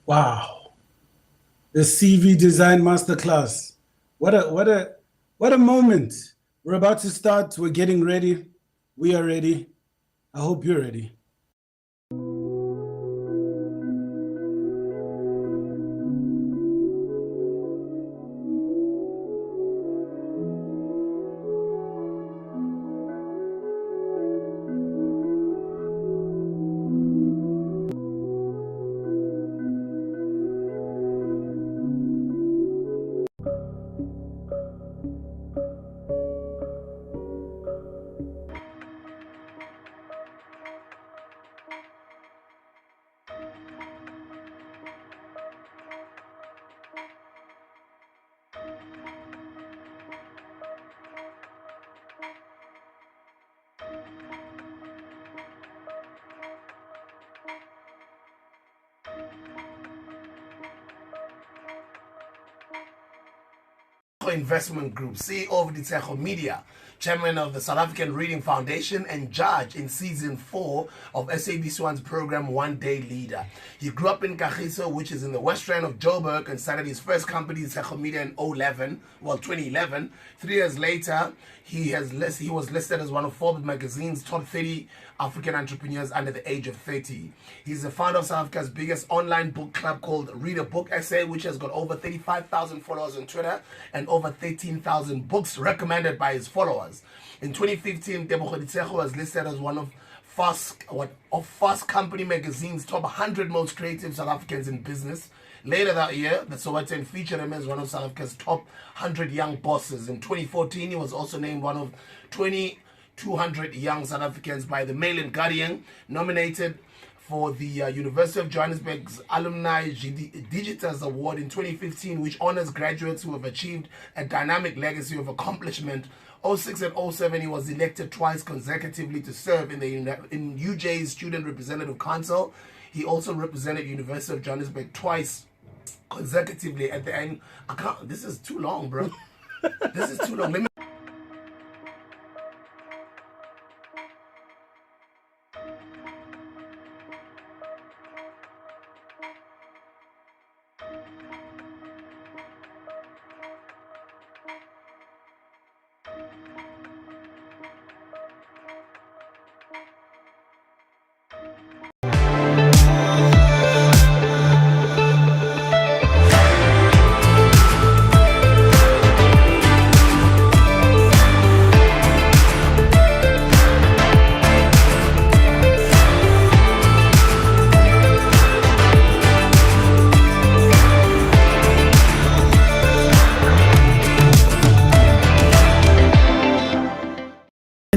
Wow, the CV Design Masterclass. What a moment. We're about to start. We're getting ready. We are ready. I hope you're ready. Investment Group, CEO of Ditshego Media, Chairman of the South African Reading Foundation, and judge in Season 4 of SABC1's program One Day Leader. He grew up in Kagiso, which is in the West Rand of Joburg, and started his first company, Ditshego Media, in 2011. 3 years later, he was listed as one of Forbes magazine's top 30 African entrepreneurs under the age of 30. He's the founder of South Africa's biggest online book club called Read a Book SA, which has got over 35,000 followers on Twitter and over 13,000 books recommended by his followers. In 2015, Tebogo Ditshego was listed as one of Fast Company magazine's top 100 most creative South Africans in business. Later that year, the Sowetan featured him as one of South Africa's top 100 young bosses. In 2014, he was also named one of 200 young South Africans by the Mail and Guardian, nominated for the University of Johannesburg's Alumni Digitas Award in 2015, which honors graduates who have achieved a dynamic legacy of accomplishment. 06 and 07, he was elected twice consecutively to serve in UJ's Student Representative Council. He also represented University of Johannesburg twice consecutively at the end. This is too long, bro. This is too long. Let me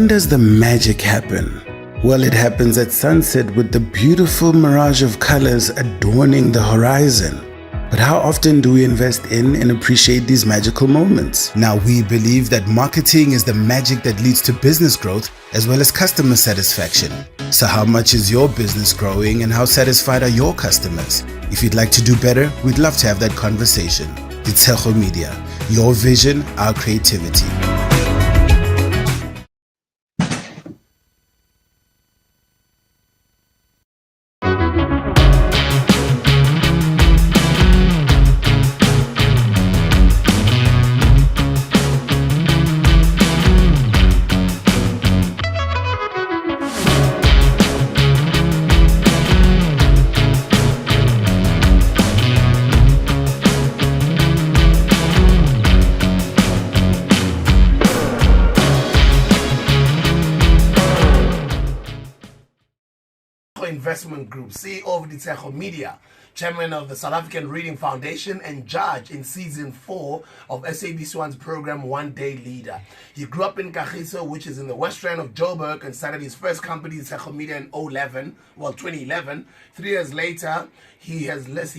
When does the magic happen? Well, it happens at sunset with the beautiful mirage of colors adorning the horizon. But how often do we invest in and appreciate these magical moments? Now, we believe that marketing is the magic that leads to business growth as well as customer satisfaction. So how much is your business growing and how satisfied are your customers? If you'd like to do better, we'd love to have that conversation. Ditshego Media, your vision, our creativity. Investment Group, CEO of Ditshego Media, Chairman of the South African Reading Foundation, and judge in Season 4 of SABC1's program One Day Leader. He grew up in Kagiso, which is in the West Rand of Joburg, and started his first company, Ditshego Media, in 2011. 3 years later, he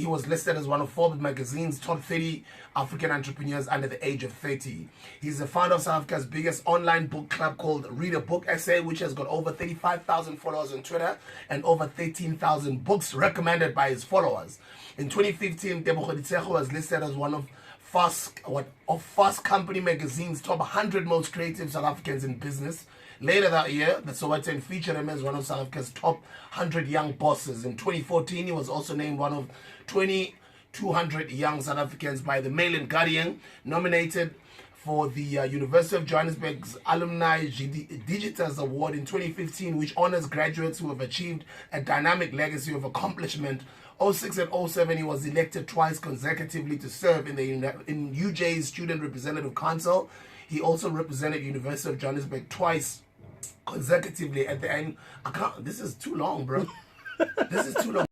was listed as one of Forbes magazine's top 30 African entrepreneurs under the age of 30. He's the founder of South Africa's biggest online book club called Read a Book SA, which has got over 35,000 followers on Twitter and over 13,000 books recommended by his followers. stars. In 2015, Tebogo Ditshego was listed as one of Fast Company magazine's top 100 most creative South Africans in business. Later that year, the Sowetan featured him as one of South Africa's top 100 young bosses. In 2014, he was also named one of 200 young South Africans by the Mail and Guardian, nominated for the University of Johannesburg's Alumni Digitas Award in 2015, which honors graduates who have achieved a dynamic legacy of accomplishment. 06 and 07, he was elected twice consecutively to serve in UJ's Student Representative Council. He also represented University of Johannesburg twice consecutively at the end. This is too long, bro. This is too long.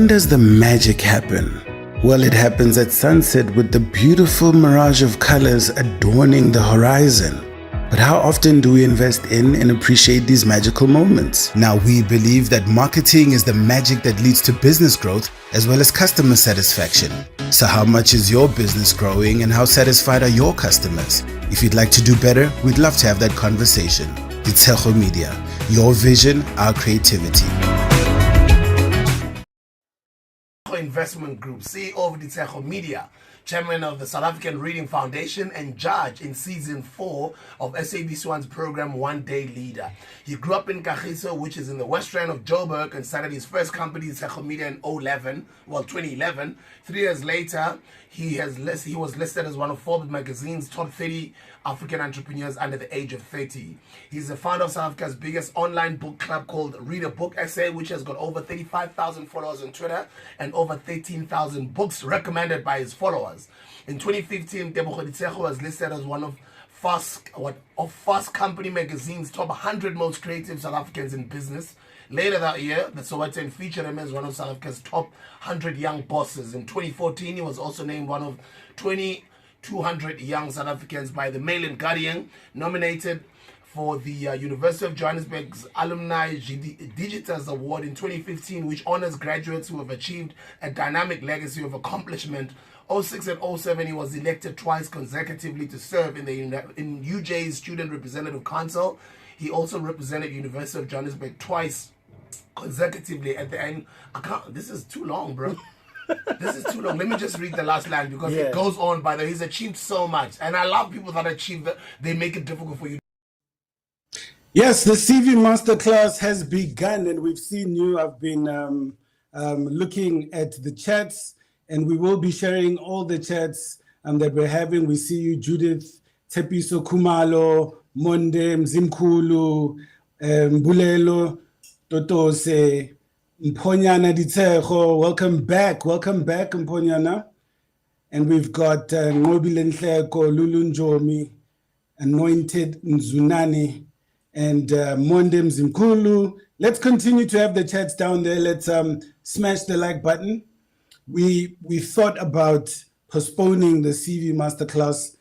When does the magic happen? Well, it happens at sunset with the beautiful mirage of colors adorning the horizon. But how often do we invest in and appreciate these magical moments? Now, we believe that marketing is the magic that leads to business growth as well as customer satisfaction. So how much is your business growing and how satisfied are your customers? If you'd like to do better, we'd love to have that conversation. Ditshego Media, your vision, our creativity. Investment Group, CEO of Ditshego Media, chairman of the South African Reading Foundation, and judge in season 4 of SABC1's program One Day Leader. He grew up in Kagiso, which is in the West Rand of Joburg, and started his first company, Ditshego Media, in 2011. 3 years later, he was listed as one of Forbes magazine's top 30 African entrepreneurs under the age of 30. He's the founder of South Africa's biggest online book club called Read a Book SA, which has got over 35,000 followers on Twitter and over 13,000 books recommended by his followers. In 2015, Tebogo Ditshego was listed as one of Fast Company magazine's top 100 most creative South Africans in business. Later that year, the Sowetan featured him as one of South Africa's top 100 young bosses. In 2014, he was also named one of 200 young South Africans by the Mail and Guardian, nominated for the University of Johannesburg's Alumni Digitas Award in 2015, which honors graduates who have achieved a dynamic legacy of accomplishment. 06 and 07, he was elected twice consecutively to serve in UJ's Student Representative Council. He also represented University of Johannesburg twice consecutively at the end. This is too long, bro. This is too long. Let me just read the last line because it goes on. By the way, he's achieved so much, and I love people that achieve that. They make it difficult for you. Yes, the CV Masterclass has begun, and we've seen you. I've been looking at the chats, and we will be sharing all the chats that we're having. We see you, Judith, Tepiso Kumalo, Monde, Mzimkulu, Bulelo, Totose, Mponyana Ditshego. Welcome back, Mponyana. And we've got Ngobile Nhleko, Lulu Njomi, Anointed Nzunani, and Monde Mzimkulu. Let's continue to have the chats down there. Let's smash the like button. We thought about postponing the CV Masterclass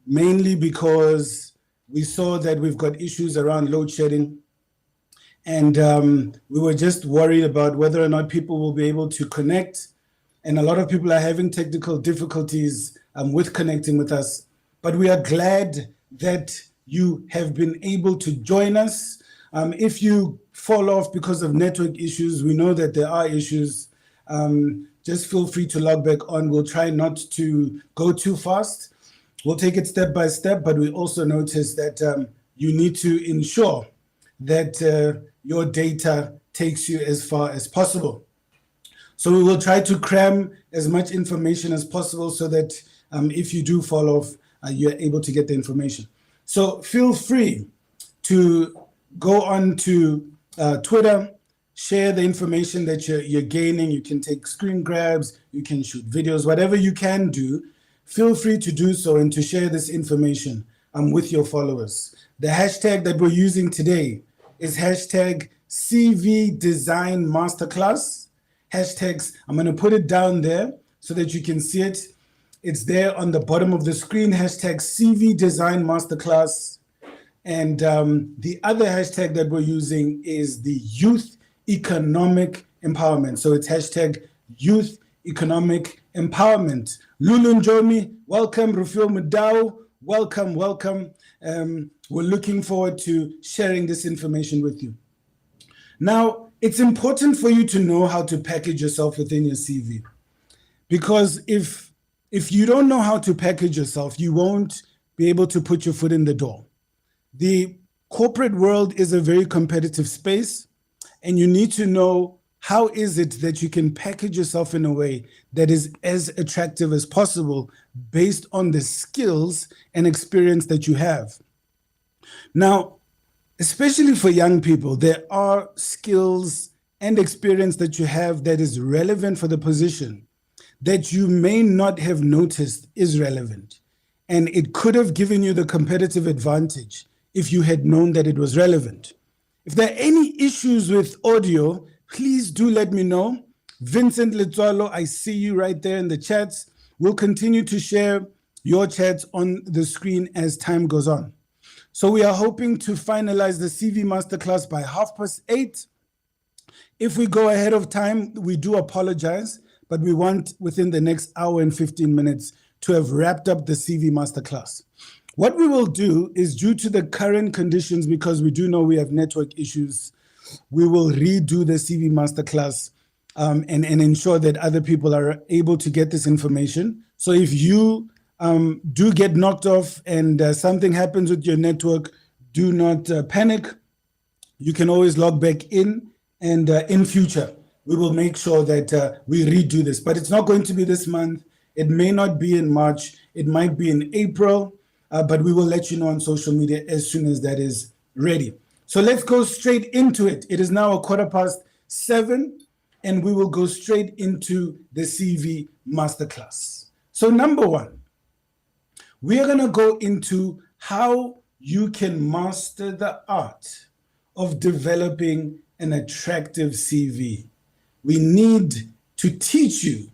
mainly because we saw that we've got issues around load shedding. And we were just worried about whether or not people will be able to connect. And a lot of people are having technical difficulties with connecting with us. But we are glad that you have been able to join us. If you fall off because of network issues, we know that there are issues. Just feel free to log back on. We'll try not to go too fast. We'll take it step by step, but we also notice that you need to ensure that your data takes you as far as possible. So we will try to cram as much information as possible so that if you do fall off, you're able to get the information. So feel free to go on to Twitter, share the information that you're gaining. You can take screen grabs, you can shoot videos, whatever you can do. Feel free to do so and to share this information with your followers. The hashtag that we're using today is hashtag CV Design Masterclass. Hashtags, I'm going to put it down there so that you can see it. It's there on the bottom of the screen, hashtag CV Design Masterclass. And the other hashtag that we're using is the Youth Economic Empowerment. So it's hashtag Youth Economic Empowerment. Lulu Njomi, welcome. Rufio Mudau, welcome. We're looking forward to sharing this information with you. Now, it's important for you to know how to package yourself within your CV. Because if you don't know how to package yourself, you won't be able to put your foot in the door. The corporate world is a very competitive space, and you need to know how is it that you can package yourself in a way that is as attractive as possible based on the skills and experience that you have. Now, especially for young people, there are skills and experience that you have that is relevant for the position that you may not have noticed is relevant. And it could have given you the competitive advantage if you had known that it was relevant. If there are any issues with audio, please do let me know. Vincent Litswalo, I see you right there in the chats. We'll continue to share your chats on the screen as time goes on. So we are hoping to finalize the CV Masterclass by 8:30. If we go ahead of time, we do apologize, but we want within the next hour and 15 minutes to have wrapped up the CV Masterclass. What we will do is, due to the current conditions, because we do know we have network issues, we will redo the CV Masterclass and ensure that other people are able to get this information. So if you do get knocked off and something happens with your network, do not panic. You can always log back in, and in future, we will make sure that we redo this. But it's not going to be this month. It may not be in March. It might be in April, but we will let you know on social media as soon as that is ready. So let's go straight into it. It is now 7:15, and we will go straight into the CV Masterclass. So number one, we are going to go into how you can master the art of developing an attractive CV. We need to teach you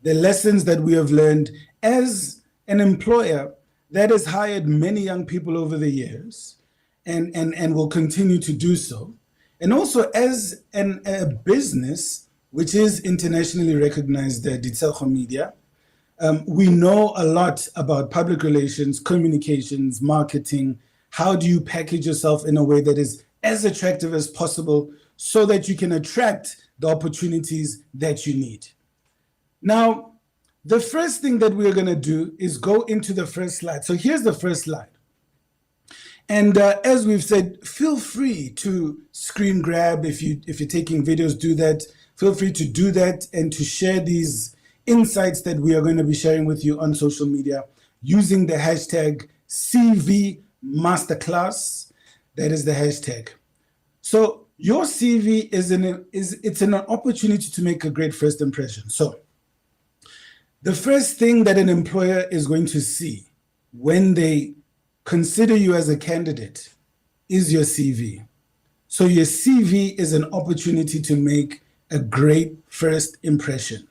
the lessons that we have learned as an employer that has hired many young people over the years and will continue to do so. And also as a business which is internationally recognized, Ditshego Media, we know a lot about public relations, communications, marketing. How do you package yourself in a way that is as attractive as possible so that you can attract the opportunities that you need? Now, the first thing that we're going to do is go into the first slide. So here's the first slide. And as we've said, feel free to screen grab. If you're taking videos, do that. Feel free to do that and to share these insights that we are going to be sharing with you on social media using the hashtag CV Masterclass. That is the hashtag. So your CV is an opportunity to make a great first impression. So the first thing that an employer is going to see when they consider you as a candidate is your CV. So your CV is an opportunity to make a great first impression.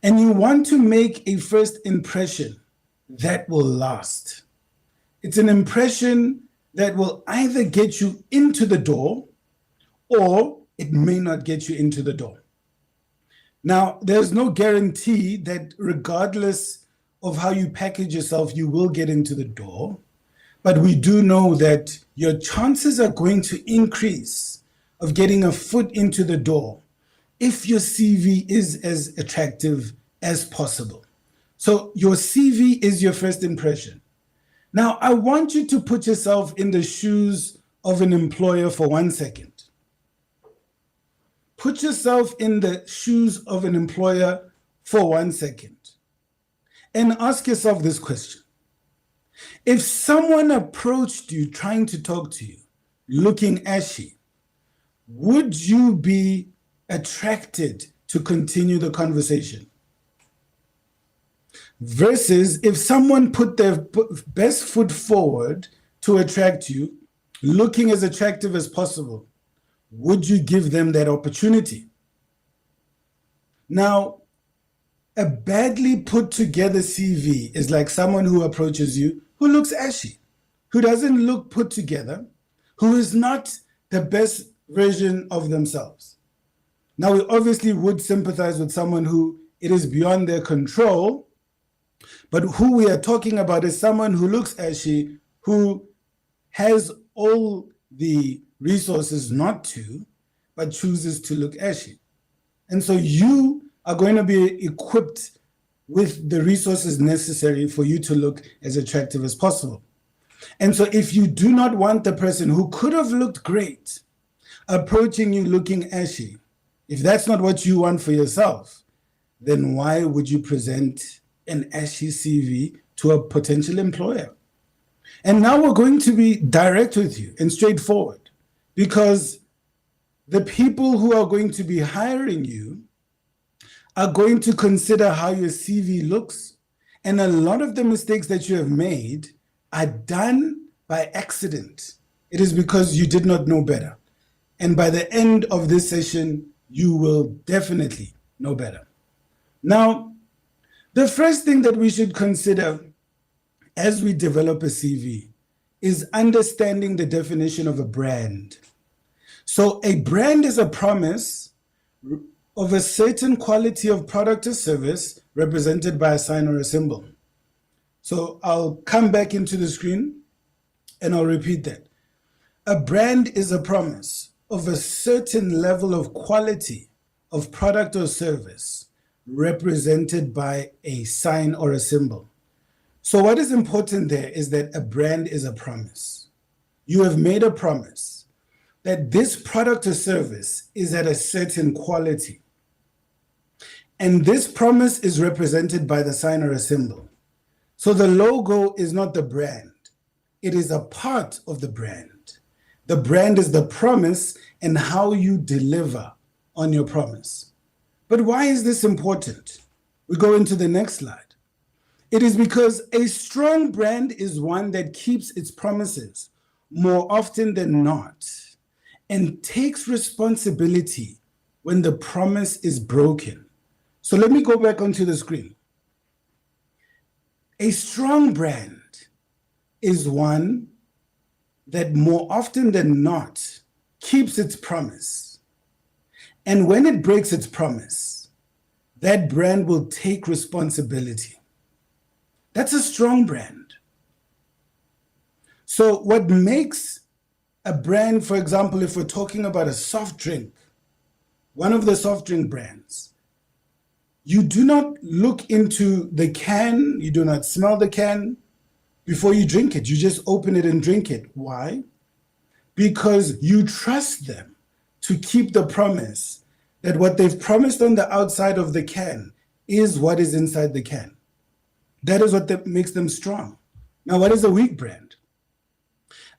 And you want to make a first impression that will last. It's an impression that will either get you into the door or it may not get you into the door. Now, there's no guarantee that regardless of how you package yourself, you will get into the door. But we do know that your chances are going to increase of getting a foot into the door if your CV is as attractive as possible. So your CV is your first impression. Now, I want you to put yourself in the shoes of an employer for 1 second. Put yourself in the shoes of an employer for 1 second and ask yourself this question. If someone approached you trying to talk to you, looking ashy, would you be attracted to continue the conversation? Versus if someone put their best foot forward to attract you, looking as attractive as possible, would you give them that opportunity? Now, a badly put together CV is like someone who approaches you who looks ashy, who doesn't look put together, who is not the best version of themselves. Now, we obviously would sympathize with someone who it is beyond their control, but who we are talking about is someone who looks ashy, who has all the resources not to, but chooses to look ashy. And so you are going to be equipped with the resources necessary for you to look as attractive as possible. And so if you do not want the person who could have looked great approaching you looking ashy, if that's not what you want for yourself, then why would you present an ashy CV to a potential employer? And now we're going to be direct with you and straightforward, because the people who are going to be hiring you are going to consider how your CV looks. And a lot of the mistakes that you have made are done by accident. It is because you did not know better. And by the end of this session, you will definitely no better. Now, the first thing that we should consider as we develop a CV is understanding the definition of a brand. So a brand is a promise of a certain quality of product or service represented by a sign or a symbol. So I'll come back into the screen and I'll repeat that. A brand is a promise of a certain level of quality of product or service represented by a sign or a symbol. So what is important there is that a brand is a promise. You have made a promise that this product or service is at a certain quality. And this promise is represented by the sign or a symbol. So the logo is not the brand. It is a part of the brand. The brand is the promise and how you deliver on your promise. But why is this important? We go into the next slide. It is because a strong brand is one that keeps its promises more often than not and takes responsibility when the promise is broken. So let me go back onto the screen. A strong brand is one that more often than not keeps its promise. And when it breaks its promise, that brand will take responsibility. That's a strong brand. So what makes a brand, for example, if we're talking about a soft drink, one of the soft drink brands, you do not look into the can, you do not smell the can before you drink it. You just open it and drink it. Why? Because you trust them to keep the promise that what they've promised on the outside of the can is what is inside the can. That is what makes them strong. Now, what is a weak brand?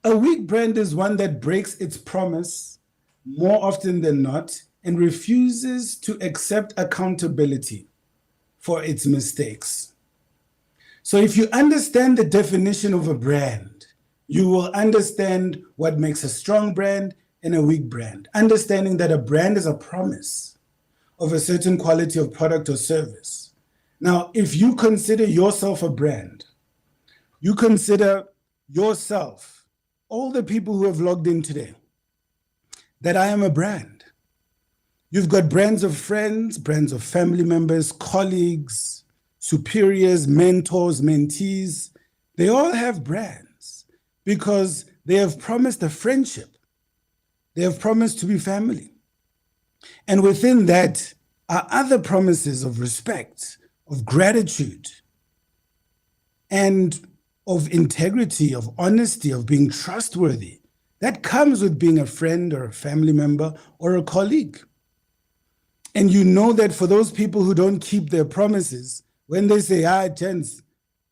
A weak brand is one that breaks its promise more often than not and refuses to accept accountability for its mistakes. So if you understand the definition of a brand, you will understand what makes a strong brand and a weak brand. Understanding that a brand is a promise of a certain quality of product or service. Now, if you consider yourself a brand, you consider yourself, all the people who have logged in today, that I am a brand. You've got brands of friends, brands of family members, colleagues, superiors, mentors, mentees. They all have brands because they have promised a friendship. They have promised to be family. And within that are other promises of respect, of gratitude, and of integrity, of honesty, of being trustworthy. That comes with being a friend or a family member or a colleague. And you know that for those people who don't keep their promises, when they say, gents,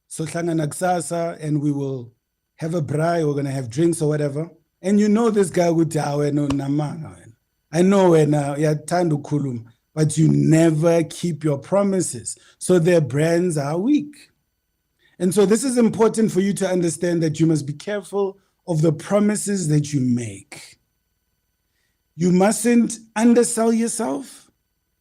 so hlangana kusasa and we will have a braai, we're going to have drinks or whatever, and you know this guy would no namanga. I know wena uyathanda ukukhuluma, but you never keep your promises. So their brands are weak. And so this is important for you to understand that you must be careful of the promises that you make. You mustn't undersell yourself,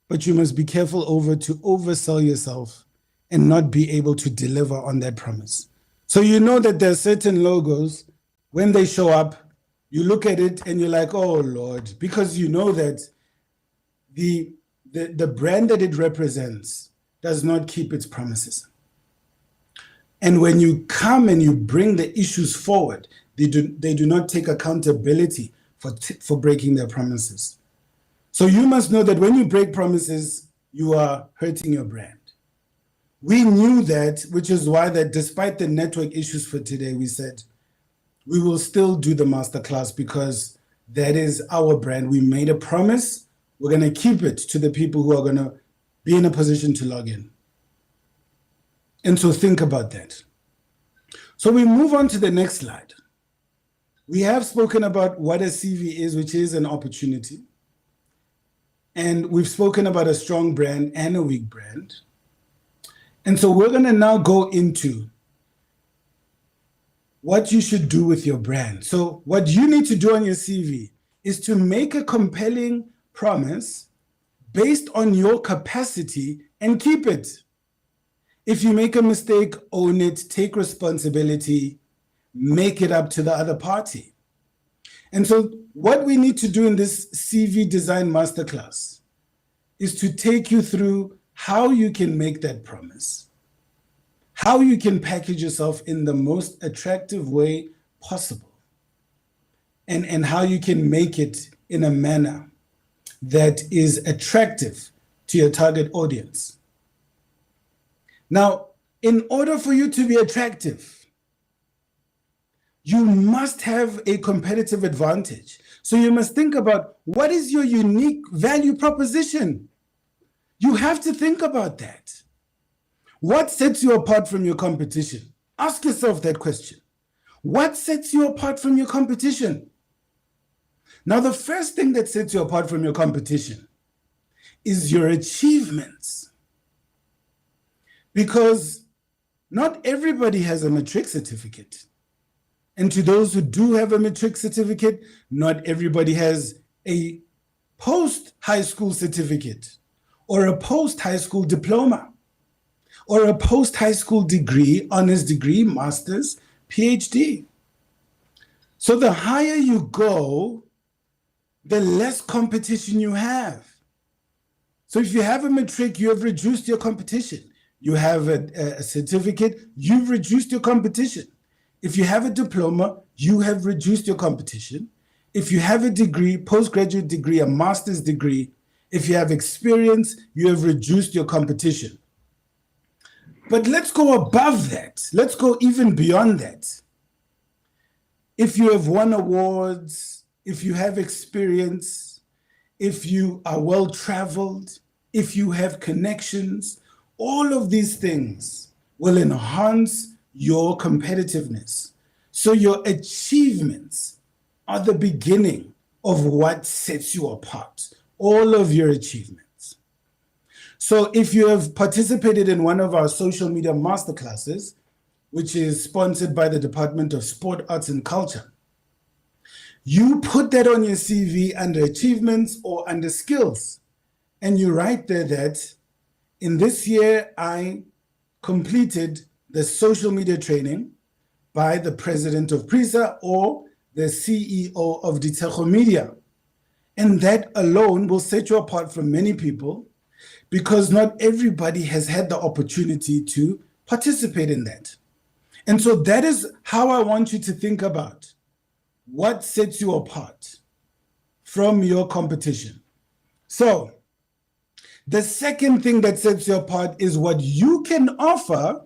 but you must be careful to oversell yourself and not be able to deliver on that promise. So you know that there are certain logos, when they show up, you look at it and you're like, oh Lord, because you know that the brand that it represents does not keep its promises. And when you come and you bring the issues forward, they do not take accountability for breaking their promises. So you must know that when you break promises, you are hurting your brand. We knew that, which is why that despite the network issues for today, we said, we will still do the masterclass because that is our brand. We made a promise. We're going to keep it to the people who are going to be in a position to log in. And so think about that. So we move on to the next slide. We have spoken about what a CV is, which is an opportunity. And we've spoken about a strong brand and a weak brand. And so we're going to now go into what you should do with your brand. So what you need to do on your CV is to make a compelling promise based on your capacity and keep it. If you make a mistake, own it, take responsibility, make it up to the other party. And so what we need to do in this CV design masterclass is to take you through how you can make that promise, how you can package yourself in the most attractive way possible, and how you can make it in a manner that is attractive to your target audience. Now, in order for you to be attractive, you must have a competitive advantage. So you must think about, what is your unique value proposition? You have to think about that. What sets you apart from your competition? Ask yourself that question. What sets you apart from your competition? Now, the first thing that sets you apart from your competition is your achievements. Because not everybody has a matric certificate. And to those who do have a matric certificate, not everybody has a post-high school certificate or a post-high school diploma or a post-high school degree, honors degree, master's, PhD. So the higher you go, the less competition you have. So if you have a matric, you have reduced your competition. You have a certificate, you've reduced your competition. If you have a diploma, you have reduced your competition. If you have a degree, postgraduate degree, a master's degree, if you have experience, you have reduced your competition. But let's go above that. Let's go even beyond that. If you have won awards, if you have experience, if you are well-traveled, if you have connections, all of these things will enhance your competitiveness. So your achievements are the beginning of what sets you apart, all of your achievements. So if you have participated in one of our social media masterclasses, which is sponsored by the Department of Sport, Arts and Culture, you put that on your CV under achievements or under skills. And you write there that in this year, I completed the social media training by the president of PRISA or the CEO of Ditshego Media. And that alone will set you apart from many people, because not everybody has had the opportunity to participate in that. And so that is how I want you to think about what sets you apart from your competition. So the second thing that sets you apart is what you can offer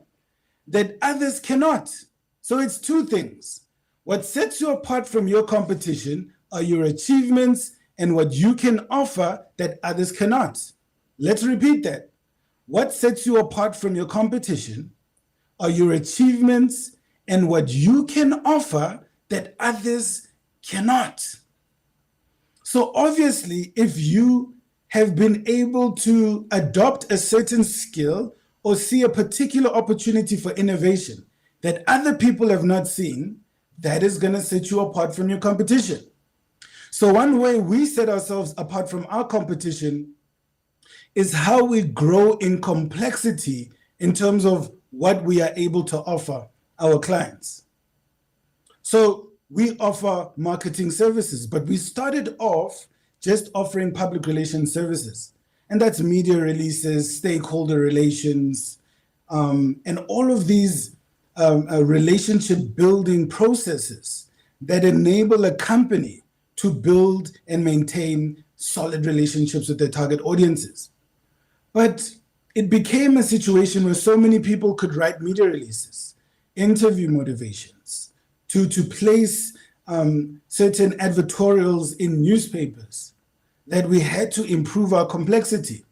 that others cannot. So it's two things. What sets you apart from your competition are your achievements and what you can offer that others cannot. Let's repeat that. What sets you apart from your competition are your achievements and what you can offer that others cannot. So obviously, if you have been able to adopt a certain skill or see a particular opportunity for innovation that other people have not seen, that is going to set you apart from your competition. So one way we set ourselves apart from our competition is how we grow in complexity in terms of what we are able to offer our clients. So we offer marketing services, but we started off just offering public relations services. And that's media releases, stakeholder relations, and all of these relationship building processes that enable a company to build and maintain solid relationships with their target audiences. But it became a situation where so many people could write media releases, interview motivations, to place certain advertorials in newspapers, that we had to improve our complexity.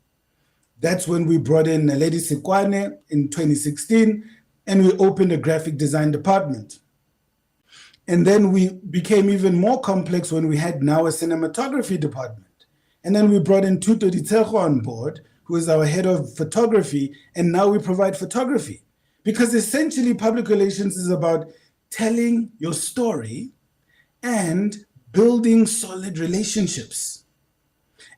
That's when we brought in Lady Sikwane in 2016, and we opened a graphic design department. And then we became even more complex when we had now a cinematography department. And then we brought in Tebogo Ditshego on board, who is our head of photography, and now we provide photography. Because essentially public relations is about telling your story and building solid relationships.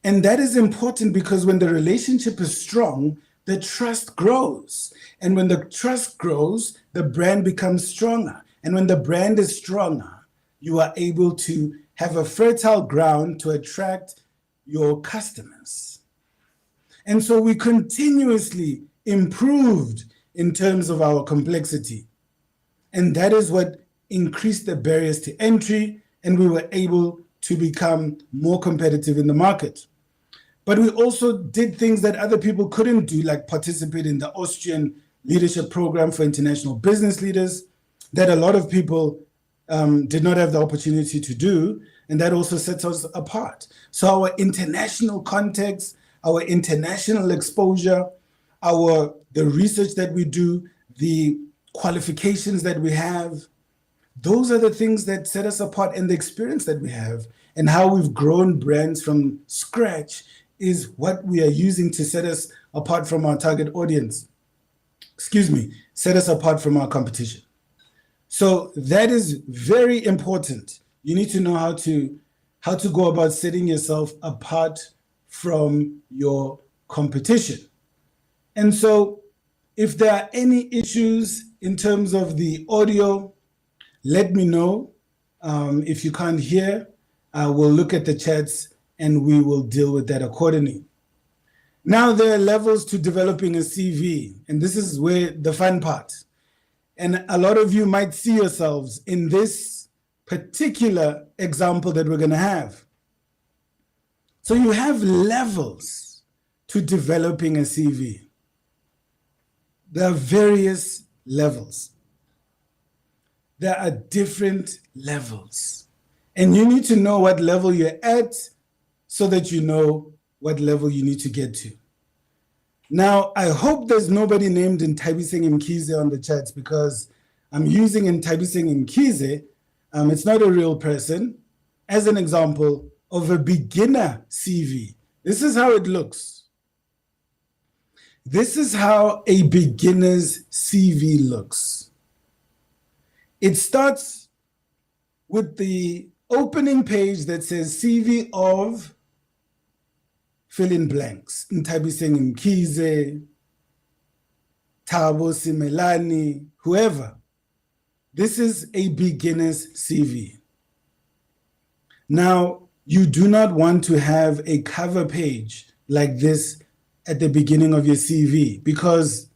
And that is important because when the relationship is strong, the trust grows. And when the trust grows, the brand becomes stronger. And when the brand is stronger, you are able to have a fertile ground to attract your customers. And so we continuously improved in terms of our complexity. And that is what increased the barriers to entry, and we were able to become more competitive in the market. But we also did things that other people couldn't do, like participate in the Austrian Leadership Program for International Business Leaders, that a lot of people did not have the opportunity to do, and that also sets us apart. So our international context, our international exposure, the research that we do, the qualifications that we have, those are the things that set us apart, and the experience that we have and how we've grown brands from scratch is what we are using to set us apart from our target audience. Set us apart from our competition. So that is very important. You need to know how to go about setting yourself apart from your competition. And so if there are any issues in terms of the audio, let me know. If you can't hear, we'll look at the chats and we will deal with that accordingly. Now there are levels to developing a CV, and this is where the fun part. And a lot of you might see yourselves in this particular example that we're going to have. So you have levels to developing a CV. There are various levels. There are different levels. And you need to know what level you're at so that you know what level you need to get to. Now, I hope there's nobody named Ntabiseng Mkhize on the chats, because I'm using Ntabiseng Mkhize, it's not a real person, as an example of a beginner CV. This is how it looks. This is how a beginner's CV looks. It starts with the opening page that says CV of fill in blanks. Ntabiseng Mkhize, Thabo Simelane, whoever. This is a beginner's CV. Now, you do not want to have a cover page like this at the beginning of your CV, because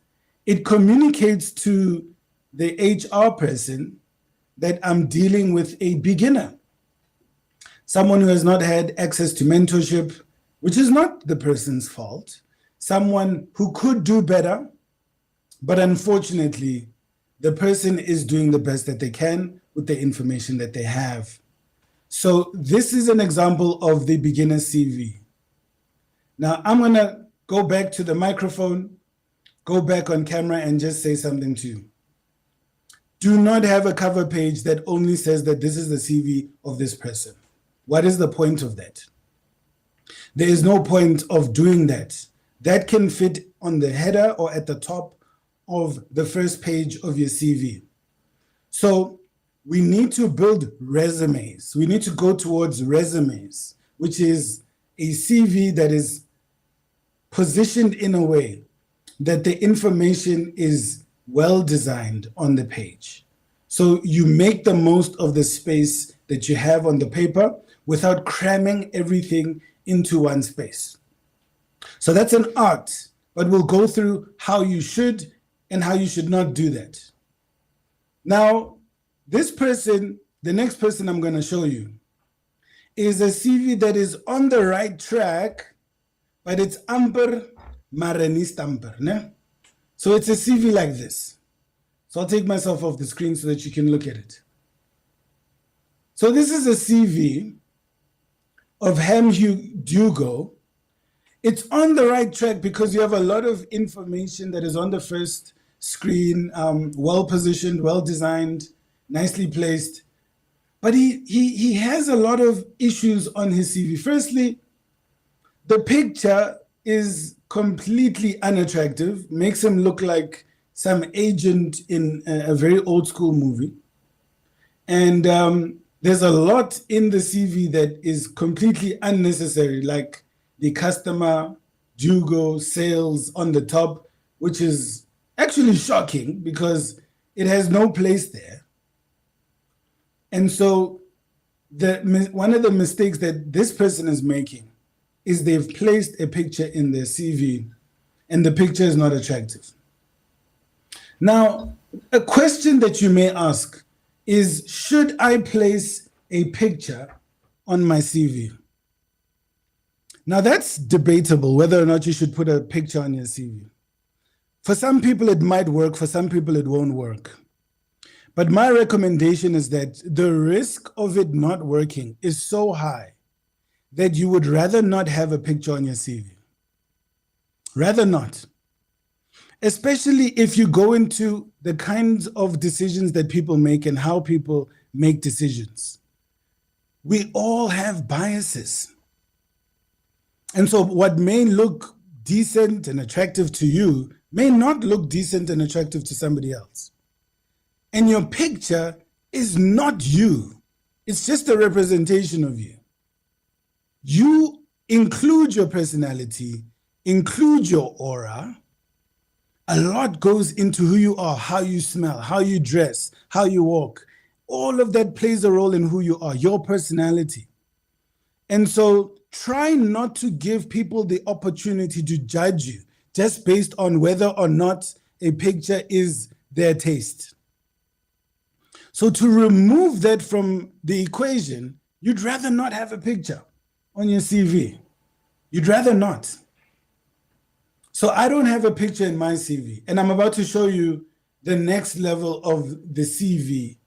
it communicates to the HR person that I'm dealing with a beginner, someone who has not had access to mentorship, which is not the person's fault, someone who could do better, but unfortunately, the person is doing the best that they can with the information that they have. So this is an example of the beginner CV. Now I'm gonna go back to the microphone, go back on camera and just say something to you. Do not have a cover page that only says that this is the CV of this person. What is the point of that? There is no point of doing that. That can fit on the header or at the top of the first page of your CV. So we need to build resumes. We need to go towards resumes, which is a CV that is positioned in a way that the information is well designed on the page. So you make the most of the space that you have on the paper without cramming everything into one space. So that's an art, but we'll go through how you should and how you should not do that. Now, this person, the next person I'm going to show you, is a CV that is on the right track, but it's amper maranist amper. Ne? So it's a CV like this. So I'll take myself off the screen so that you can look at it. So this is a CV of Ham Dugo. It's on the right track because you have a lot of information that is on the first screen, well positioned, well designed, nicely placed. But he has a lot of issues on his CV. Firstly, the picture is completely unattractive, makes him look like some agent in a very old school movie. And there's a lot in the CV that is completely unnecessary, like the customer, Jugo, sales on the top, which is actually shocking because it has no place there. And so one of the mistakes that this person is making is they've placed a picture in their CV and the picture is not attractive. Now, a question that you may ask is, should I place a picture on my CV? Now, that's debatable whether or not you should put a picture on your CV. For some people, it might work. For some people, it won't work. But my recommendation is that the risk of it not working is so high that you would rather not have a picture on your CV. Rather not. Especially if you go into the kinds of decisions that people make and how people make decisions. We all have biases. And so what may look decent and attractive to you may not look decent and attractive to somebody else. And your picture is not you. It's just a representation of you. You include your personality, include your aura. A lot goes into who you are, how you smell, how you dress, how you walk. All of that plays a role in who you are, your personality. And so try not to give people the opportunity to judge you just based on whether or not a picture is their taste. So to remove that from the equation, you'd rather not have a picture on your CV. You'd rather not. So I don't have a picture in my CV, and I'm about to show you the next level of the CV.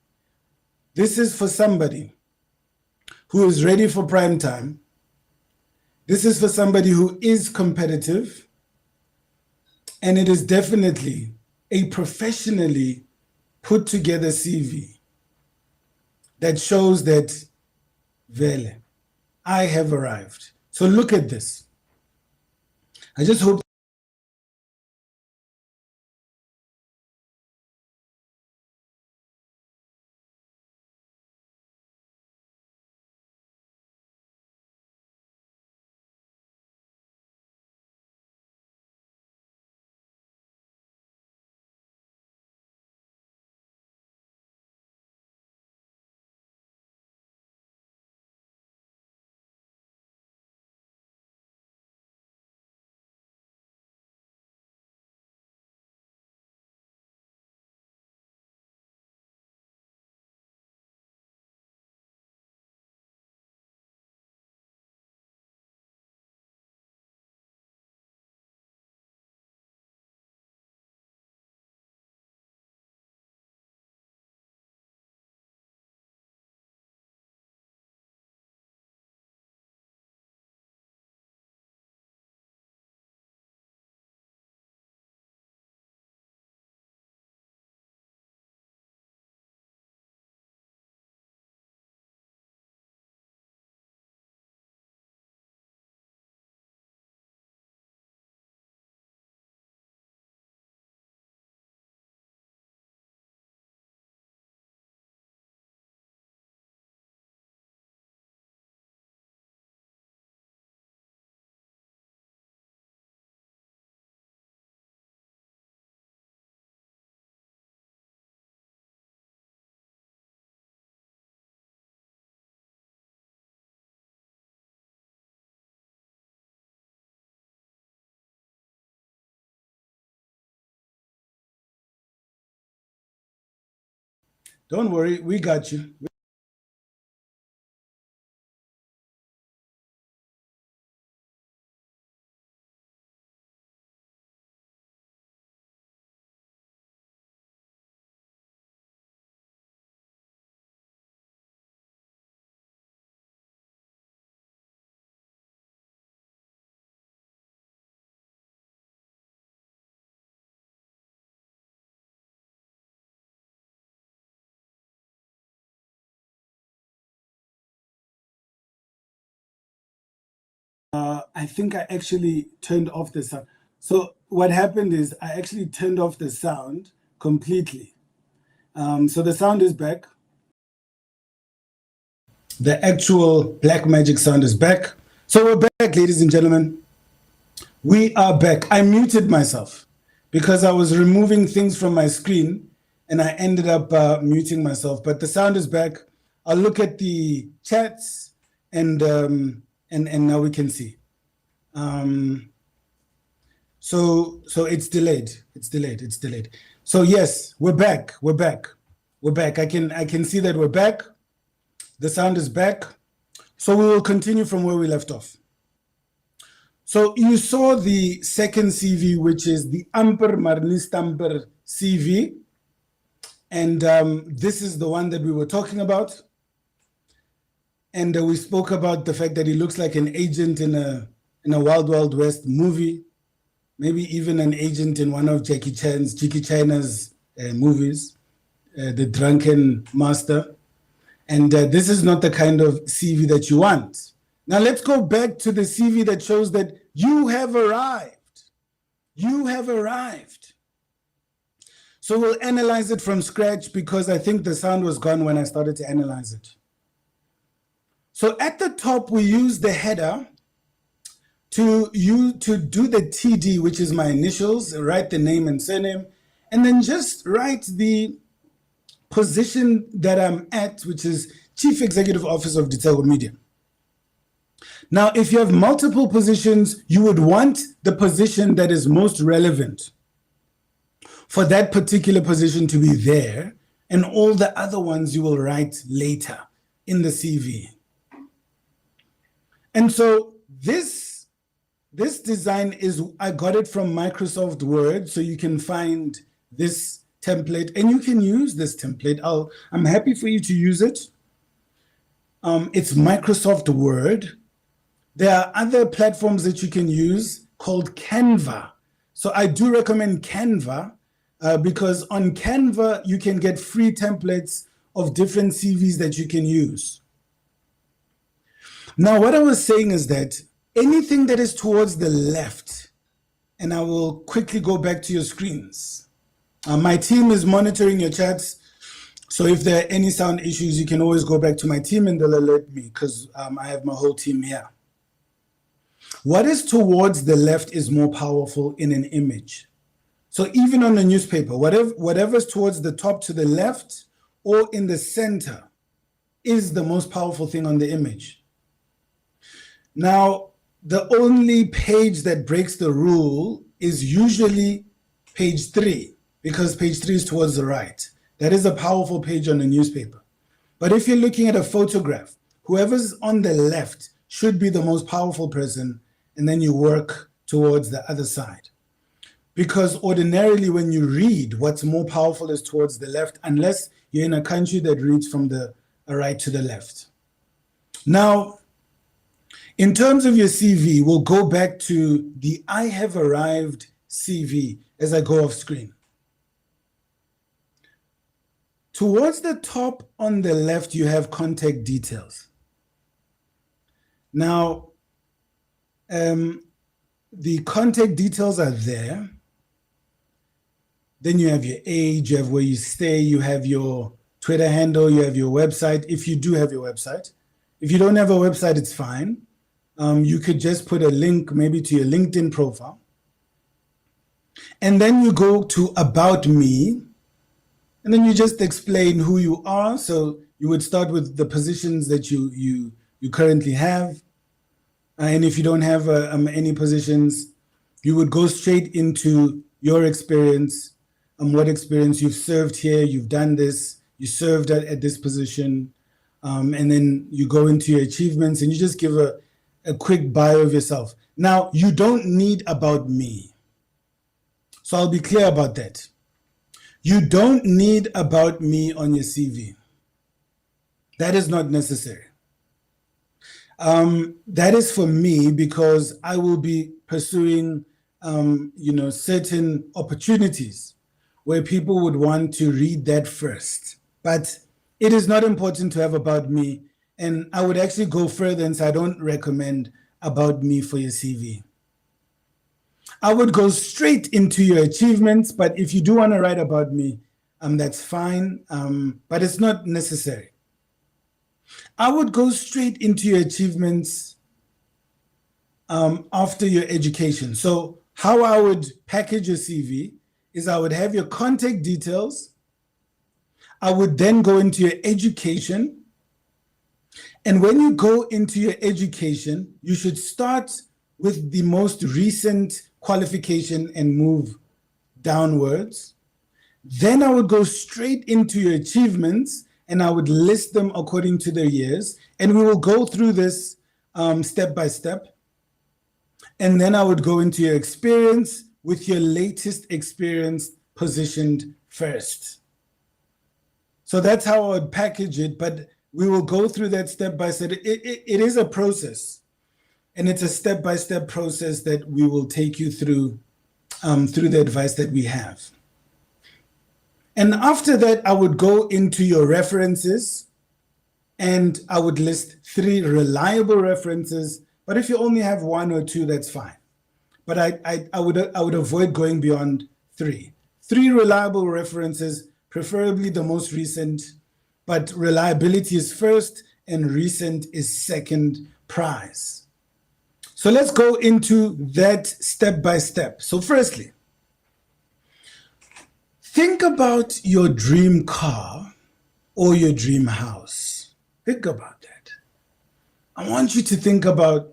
This is for somebody who is ready for prime time. This is for somebody who is competitive, and it is definitely a professionally put together CV that shows that, vele, I have arrived. So look at this. I just hope. Don't worry, we got you. I think I actually turned off the sound. So what happened is I actually turned off the sound completely. So the sound is back. The actual Black Magic sound is back. So we're back, ladies and gentlemen. We are back. I muted myself because I was removing things from my screen and I ended up muting myself. But the sound is back. I'll look at the chats and now we can see. So it's delayed. It's delayed. So yes, we're back. We're back. I can see that we're back. The sound is back. So we will continue from where we left off. So you saw the second CV, which is the Amper Marnistamper CV. And this is the one that we were talking about. And we spoke about the fact that he looks like an agent in a Wild Wild West movie, maybe even an agent in one of Jackie China's movies, The Drunken Master. And this is not the kind of CV that you want. Now let's go back to the CV that shows that you have arrived. You have arrived. So we'll analyze it from scratch because I think the sound was gone when I started to analyze it. So at the top, we use the header to do the TD, which is my initials, write the name and surname, and then just write the position that I'm at, which is Chief Executive Officer of Ditshego Media. Now, if you have multiple positions, you would want the position that is most relevant for that particular position to be there, and all the other ones you will write later in the CV. And so this design is, I got it from Microsoft Word, so you can find this template and you can use this template. I'm happy for you to use it. It's Microsoft Word. There are other platforms that you can use called Canva. So I do recommend Canva because on Canva, you can get free templates of different CVs that you can use. Now, what I was saying is that anything that is towards the left, and I will quickly go back to your screens. My team is monitoring your chats. So if there are any sound issues, you can always go back to my team and they'll alert me because I have my whole team here. What is towards the left is more powerful in an image. So even on a newspaper, whatever's towards the top to the left or in the center is the most powerful thing on the image. Now, the only page that breaks the rule is usually page 3, because page 3 is towards the right. That is a powerful page on a newspaper. But if you're looking at a photograph, whoever's on the left should be the most powerful person, and then you work towards the other side. Because ordinarily when you read, what's more powerful is towards the left, unless you're in a country that reads from the right to the left. Now, in terms of your CV, we'll go back to the I have arrived CV as I go off screen. Towards the top on the left, you have contact details. Now, the contact details are there. Then you have your age, you have where you stay, you have your Twitter handle, you have your website, if you do have your website. If you don't have a website, it's fine. You could just put a link maybe to your LinkedIn profile. And then you go to About Me, and then you just explain who you are. So you would start with the positions that you currently have. And if you don't have any positions, you would go straight into your experience, what experience you've served here, you've done this, you served at this position, and then you go into your achievements and you just give a quick bio of yourself. Now, you don't need About Me. So I'll be clear about that. You don't need About Me on your CV. That is not necessary. That is for me because I will be pursuing, certain opportunities where people would want to read that first. But it is not important to have About Me. And I would actually go further and say I don't recommend About Me for your CV. I would go straight into your achievements, but if you do want to write About Me, that's fine, but it's not necessary. I would go straight into your achievements after your education. So how I would package your CV is I would have your contact details. I would then go into your education. And when you go into your education, you should start with the most recent qualification and move downwards. Then I would go straight into your achievements and I would list them according to their years. And we will go through this step by step. And then I would go into your experience with your latest experience positioned first. So that's how I would package it, but we will go through that step by step. It is a process, and it's a step-by-step process that we will take you through the advice that we have. And after that, I would go into your references, and I would list 3 reliable references. But if you only have 1 or 2, that's fine. But I would avoid going beyond 3. 3 reliable references, preferably the most recent, but reliability is first and recent is second prize. So let's go into that step by step. So firstly, think about your dream car or your dream house. Think about that. I want you to think about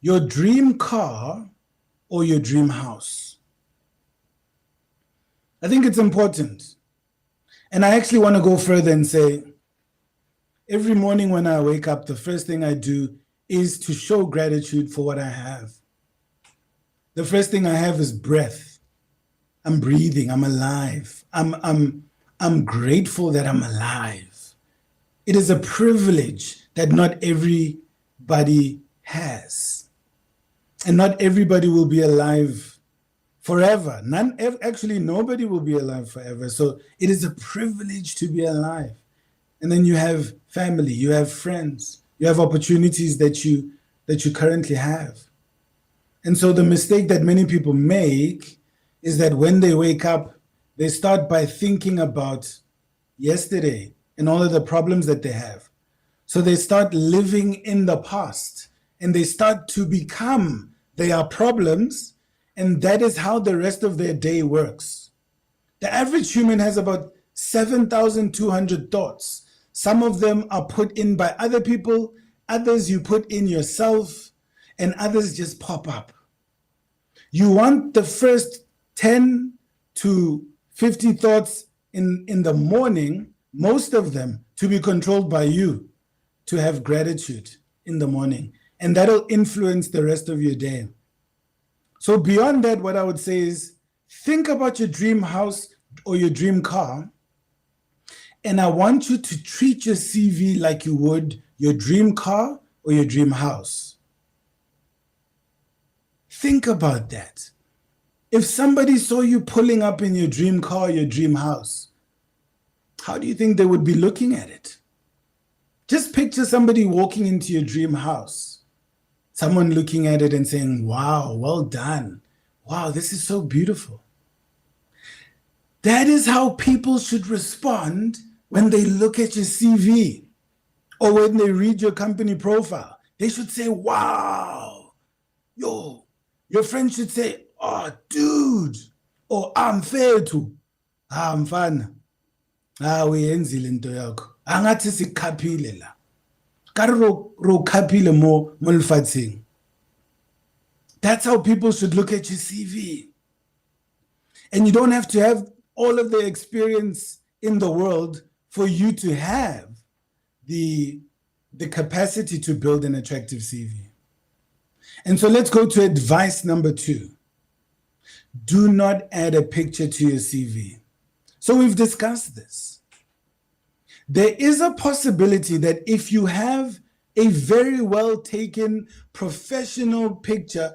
your dream car or your dream house. I think it's important. And I actually want to go further and say, every morning when I wake up, the first thing I do is to show gratitude for what I have. The first thing I have is breath. I'm breathing, I'm alive. I'm grateful that I'm alive. It is a privilege that not everybody has. And not everybody will be alive forever. Actually, nobody will be alive forever. So it is a privilege to be alive. And then you have family, you have friends, you have opportunities that you currently have. And so the mistake that many people make is that when they wake up, they start by thinking about yesterday and all of the problems that they have. So they start living in the past and they start to become their problems, and that is how the rest of their day works. The average human has about 7,200 thoughts. Some of them are put in by other people, others you put in yourself, and others just pop up. You want the first 10 to 50 thoughts in the morning, most of them to be controlled by you, to have gratitude in the morning. And that'll influence the rest of your day. So beyond that, what I would say is think about your dream house or your dream car. And I want you to treat your CV like you would your dream car or your dream house. Think about that. If somebody saw you pulling up in your dream car or your dream house, how do you think they would be looking at it? Just picture somebody walking into your dream house. Someone looking at it and saying, wow, well done. Wow, this is so beautiful. That is how people should respond when they look at your CV or when they read your company profile. They should say, wow. Yo, your friend should say, oh, dude. Or I'm fair too. I'm fun. Uyenzile into yakho. Angathi sikhaphile la. That's how people should look at your CV. And you don't have to have all of the experience in the world for you to have the capacity to build an attractive CV. And so let's go to advice number 2. Do not add a picture to your CV. So we've discussed this. There is a possibility that if you have a very well taken professional picture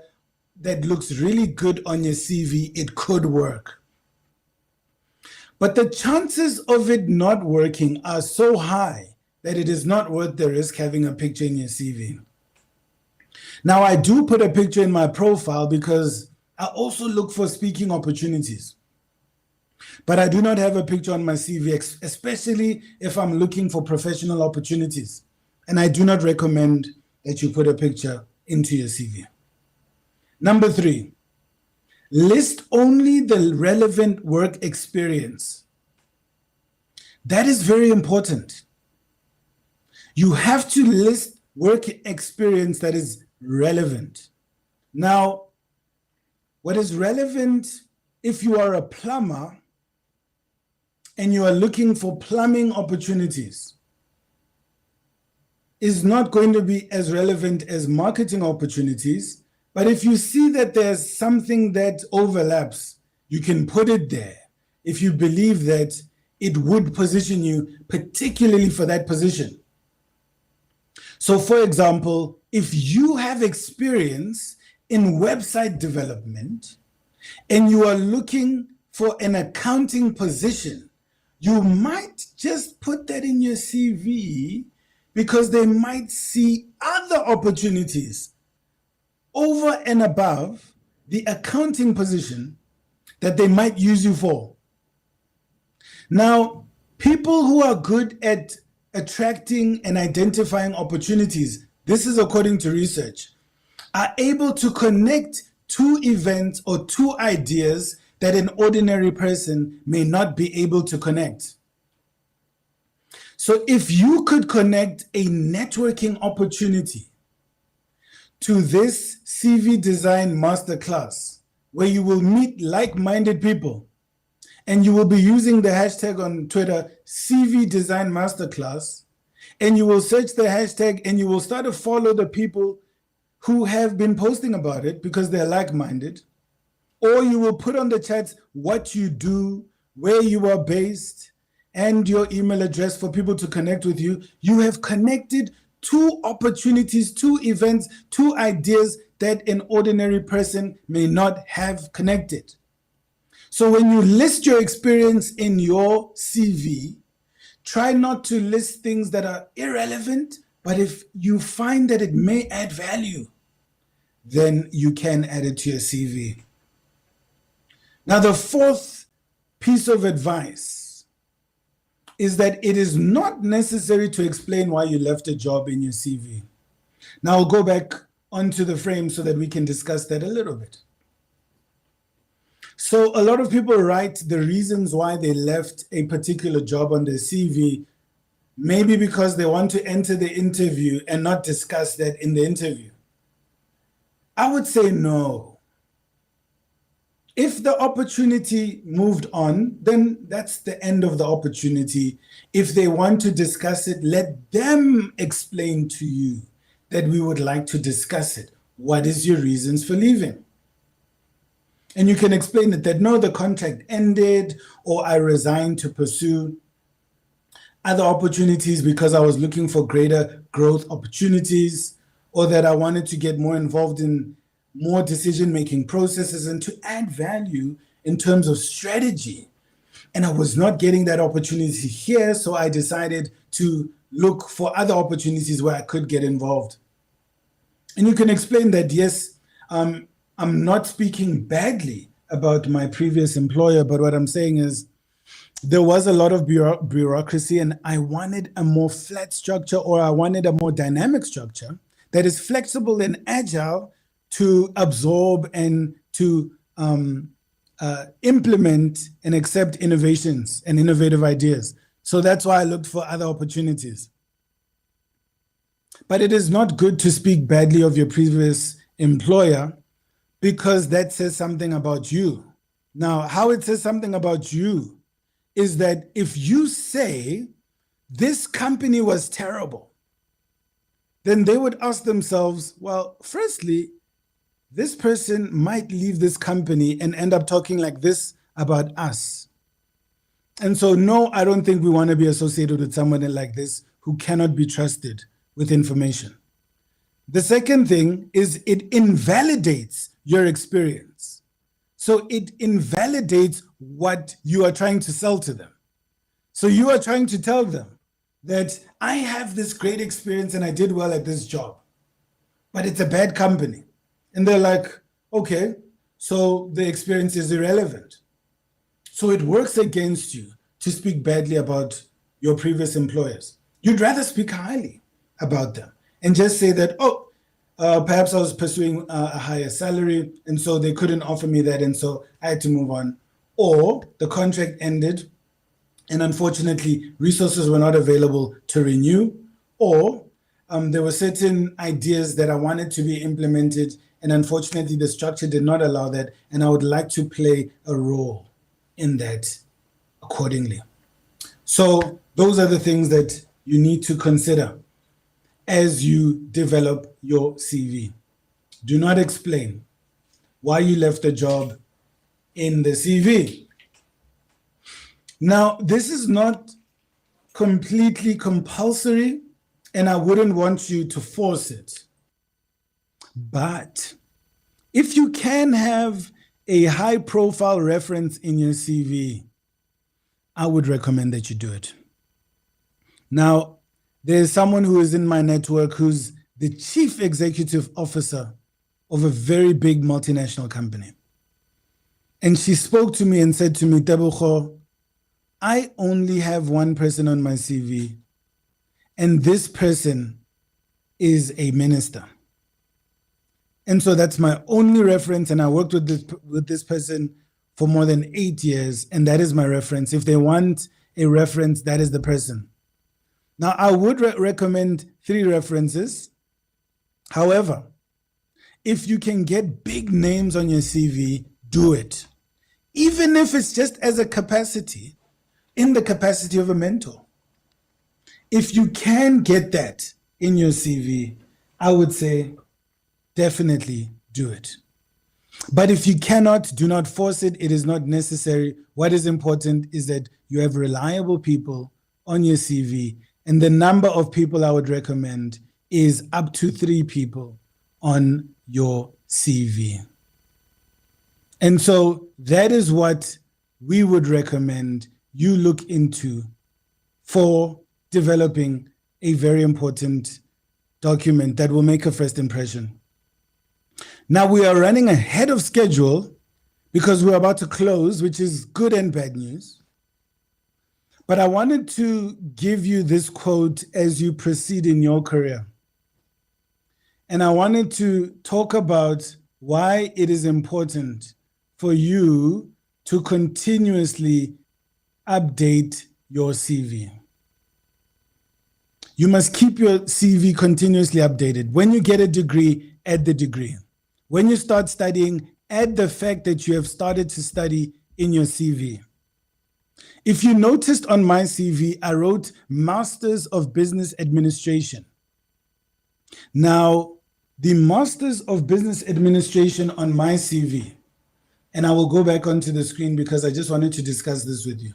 that looks really good on your CV, it could work. But the chances of it not working are so high that it is not worth the risk having a picture in your CV. Now, I do put a picture in my profile because I also look for speaking opportunities. But I do not have a picture on my CV, especially if I'm looking for professional opportunities. And I do not recommend that you put a picture into your CV. Number 3, list only the relevant work experience. That is very important. You have to list work experience that is relevant. Now, what is relevant if you are a plumber and you are looking for plumbing opportunities is not going to be as relevant as marketing opportunities. But if you see that there's something that overlaps, you can put it there if you believe that it would position you particularly for that position. So for example, if you have experience in website development and you are looking for an accounting position, you might just put that in your CV because they might see other opportunities over and above the accounting position that they might use you for. Now, people who are good at attracting and identifying opportunities, this is according to research, are able to connect two events or two ideas that an ordinary person may not be able to connect. So if you could connect a networking opportunity to this CV design masterclass, where you will meet like-minded people, and you will be using the hashtag on Twitter, CV Design Masterclass, and you will search the hashtag and you will start to follow the people who have been posting about it because they're like-minded, or you will put on the chats what you do, where you are based, and your email address for people to connect with you. You have connected two opportunities, two events, two ideas that an ordinary person may not have connected. So when you list your experience in your CV, try not to list things that are irrelevant, but if you find that it may add value, then you can add it to your CV. Now, the fourth piece of advice is that it is not necessary to explain why you left a job in your CV. Now, I'll go back onto the frame so that we can discuss that a little bit. So a lot of people write the reasons why they left a particular job on their CV, maybe because they want to enter the interview and not discuss that in the interview. I would say no. If the opportunity moved on, then that's the end of the opportunity. If they want to discuss it, let them explain to you that we would like to discuss it. What is your reasons for leaving? And you can explain it that no, the contract ended, or I resigned to pursue other opportunities because I was looking for greater growth opportunities, or that I wanted to get more involved in more decision-making processes and to add value in terms of strategy. And I was not getting that opportunity here, so I decided to look for other opportunities where I could get involved. And you can explain that, yes, I'm not speaking badly about my previous employer, but what I'm saying is there was a lot of bureaucracy, and I wanted a more flat structure, or I wanted a more dynamic structure that is flexible and agile to absorb and to implement and accept innovations and innovative ideas. So that's why I looked for other opportunities. But it is not good to speak badly of your previous employer, because that says something about you. Now, how it says something about you is that if you say this company was terrible, then they would ask themselves, well, firstly, this person might leave this company and end up talking like this about us. And so, no, I don't think we want to be associated with someone like this who cannot be trusted with information. The second thing is it invalidates your experience. So it invalidates what you are trying to sell to them. So you are trying to tell them that I have this great experience and I did well at this job, but it's a bad company. And they're like, okay, so the experience is irrelevant. So it works against you to speak badly about your previous employers. You'd rather speak highly about them and just say that, oh, Perhaps I was pursuing a higher salary, and so they couldn't offer me that, and so I had to move on. Or the contract ended, and unfortunately, resources were not available to renew, or there were certain ideas that I wanted to be implemented, and unfortunately, the structure did not allow that, and I would like to play a role in that accordingly. So those are the things that you need to consider as you develop your CV. Do not explain why you left a job in the CV. Now, this is not completely compulsory, and I wouldn't want you to force it. But if you can have a high-profile reference in your CV, I would recommend that you do it. Now, there's someone who is in my network who's the chief executive officer of a very big multinational company. And she spoke to me and said to me, Tebogo, I only have one person on my CV, and this person is a minister. And so that's my only reference, and I worked with this person for more than 8 years, and that is my reference. If they want a reference, that is the person. Now, I would recommend 3 references. However, if you can get big names on your CV, do it. Even if it's just as a capacity, in the capacity of a mentor. If you can get that in your CV, I would say definitely do it. But if you cannot, do not force it. It is not necessary. What is important is that you have reliable people on your CV. And the number of people I would recommend is up to 3 people on your CV. And so that is what we would recommend you look into for developing a very important document that will make a first impression. Now we are running ahead of schedule because we're about to close, which is good and bad news. But I wanted to give you this quote as you proceed in your career. And I wanted to talk about why it is important for you to continuously update your CV. You must keep your CV continuously updated. When you get a degree, add the degree. When you start studying, add the fact that you have started to study in your CV. If you noticed on my CV, I wrote Masters of Business Administration. Now, the Masters of Business Administration on my CV, and I will go back onto the screen because I just wanted to discuss this with you.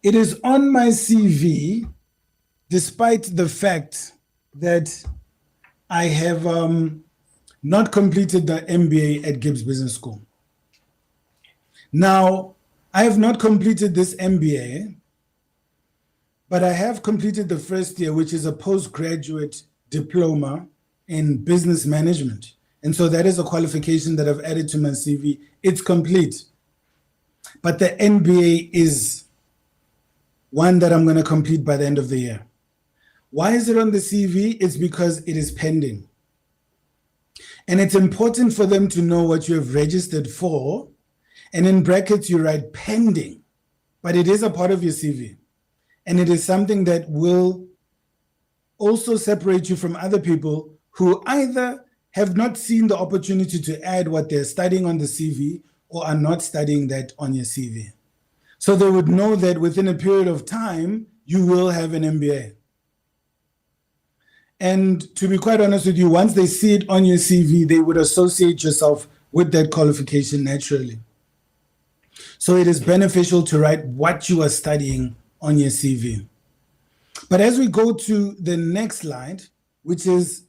It is on my CV, despite the fact that I have not completed the MBA at Gibbs Business School. Now, I have not completed this MBA, but I have completed the first year, which is a postgraduate diploma in business management. And so that is a qualification that I've added to my CV. It's complete. But the MBA is one that I'm going to complete by the end of the year. Why is it on the CV? It's because it is pending. And it's important for them to know what you have registered for. And in brackets, you write pending. But it is a part of your CV. And it is something that will also separate you from other people who either have not seen the opportunity to add what they're studying on the CV or are not studying that on your CV. So they would know that within a period of time, you will have an MBA. And to be quite honest with you, once they see it on your CV, they would associate yourself with that qualification naturally. So it is beneficial to write what you are studying on your CV. But as we go to the next slide, which is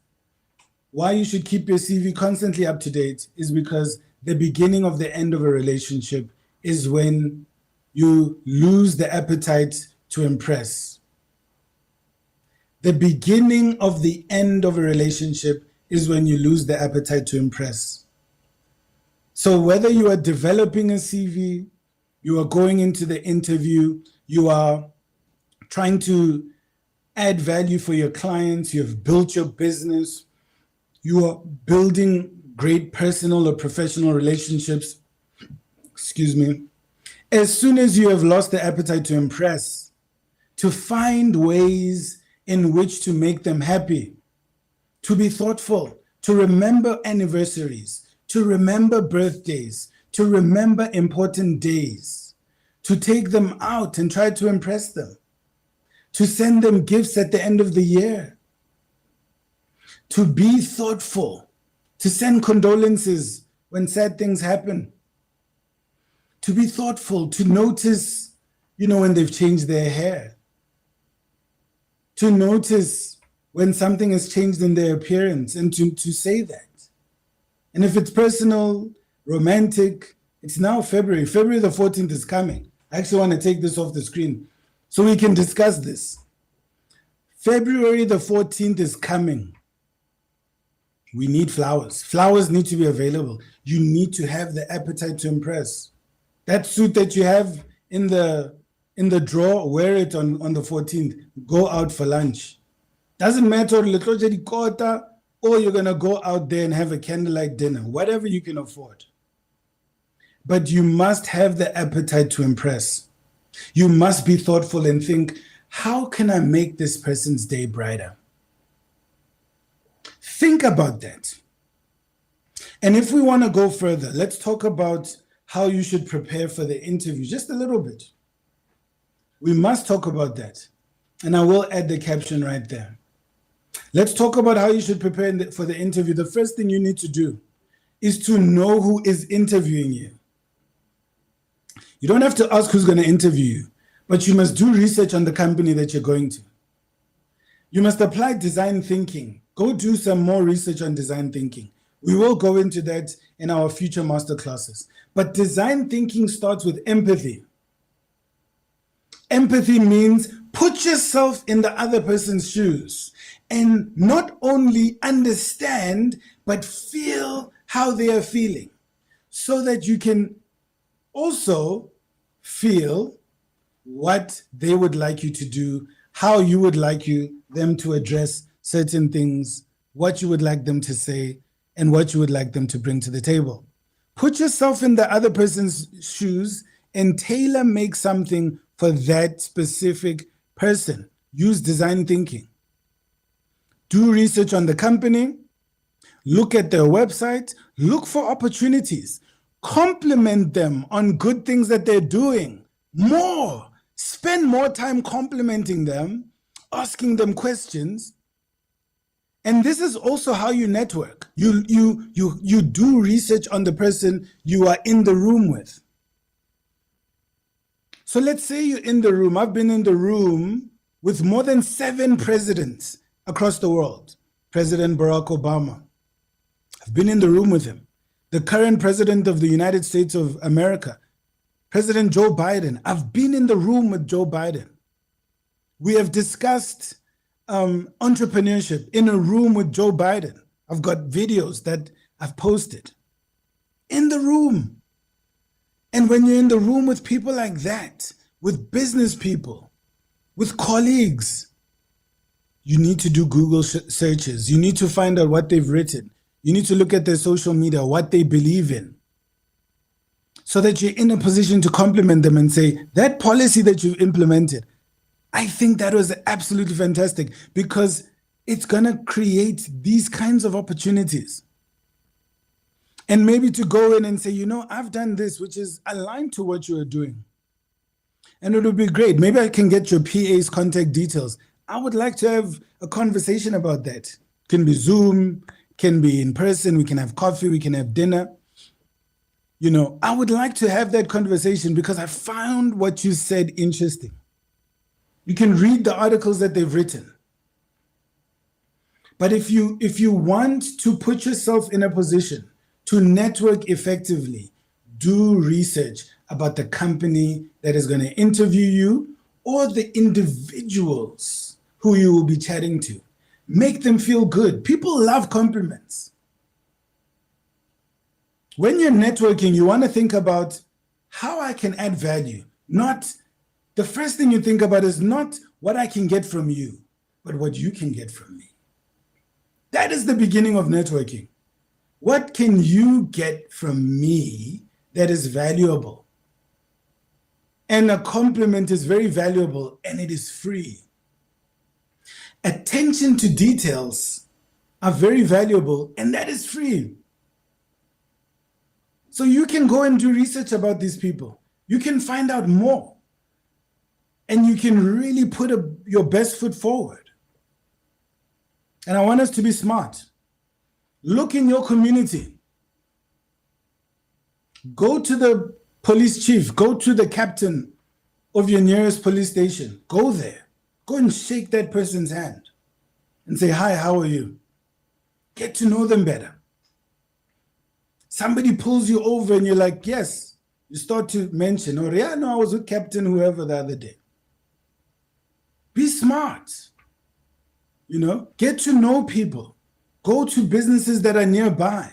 why you should keep your CV constantly up to date, is because the beginning of the end of a relationship is when you lose the appetite to impress. The beginning of the end of a relationship is when you lose the appetite to impress. So whether you are developing a CV, you are going into the interview, you are trying to add value for your clients, you have built your business, you are building great personal or professional relationships, as soon as you have lost the appetite to impress, to find ways in which to make them happy, to be thoughtful, to remember anniversaries, to remember birthdays, to remember important days, to take them out and try to impress them, to send them gifts at the end of the year, to be thoughtful, to send condolences when sad things happen, to be thoughtful, to notice, when they've changed their hair, to notice when something has changed in their appearance, and to say that. And if it's personal, romantic, it's now February. February the 14th is coming. I actually want to take this off the screen so we can discuss this. February the 14th is coming. We need flowers. Flowers need to be available. You need to have the appetite to impress. That suit that you have in the drawer, wear it on the 14th. Go out for lunch. Doesn't matter, or you're going to go out there and have a candlelight dinner, whatever you can afford. But you must have the appetite to impress. You must be thoughtful and think, how can I make this person's day brighter? Think about that. And if we want to go further, let's talk about how you should prepare for the interview, just a little bit. We must talk about that. And I will add the caption right there. Let's talk about how you should prepare for the interview. The first thing you need to do is to know who is interviewing you. You don't have to ask who's going to interview you, but you must do research on the company that you're going to. You must apply design thinking. Go do some more research on design thinking. We will go into that in our future masterclasses. But design thinking starts with empathy. Empathy means put yourself in the other person's shoes and not only understand, but feel how they are feeling so that you can also feel what they would like you to do, how you would like them to address certain things, what you would like them to say, and what you would like them to bring to the table. Put yourself in the other person's shoes and tailor make something for that specific person. Use design thinking. Do research on the company. Look at their website. Look for opportunities. Compliment them on good things that they're doing. More. Spend more time complimenting them, asking them questions. And this is also how you network. You do research on the person you are in the room with. So let's say you're in the room. I've been in the room with more than 7 presidents across the world. President Barack Obama. I've been in the room with him. The current president of the United States of America, President Joe Biden. I've been in the room with Joe Biden. We have discussed entrepreneurship in a room with Joe Biden. I've got videos that I've posted in the room. And when you're in the room with people like that, with business people, with colleagues, you need to do Google searches. You need to find out what they've written. You need to look at their social media, what they believe in, so that you're in a position to compliment them and say, that policy that you've implemented, I think that was absolutely fantastic, because it's going to create these kinds of opportunities. And maybe to go in and say, I've done this, which is aligned to what you are doing. And it would be great. Maybe I can get your PA's contact details. I would like to have a conversation about that. It can be Zoom, can be in person. We can have coffee. We can have dinner. I would like to have that conversation because I found what you said interesting. You can read the articles that they've written. But if you want to put yourself in a position to network effectively, do research about the company that is going to interview you or the individuals who you will be chatting to. Make them feel good. People love compliments. When you're networking, you want to think about how I can add value. The first thing you think about is not what I can get from you, but what you can get from me. That is the beginning of networking. What can you get from me that is valuable? And a compliment is very valuable and it is free. Attention to details are very valuable and that is free. So you can go and do research about these people. You can find out more. And you can really put your best foot forward. And I want us to be smart. Look in your community. Go to the police chief. Go to the captain of your nearest police station. Go there. Go and shake that person's hand and say, hi, how are you? Get to know them better. Somebody pulls you over and you're like, yes. You start to mention, oh, yeah, no, I was with Captain whoever the other day. Be smart. Get to know people. Go to businesses that are nearby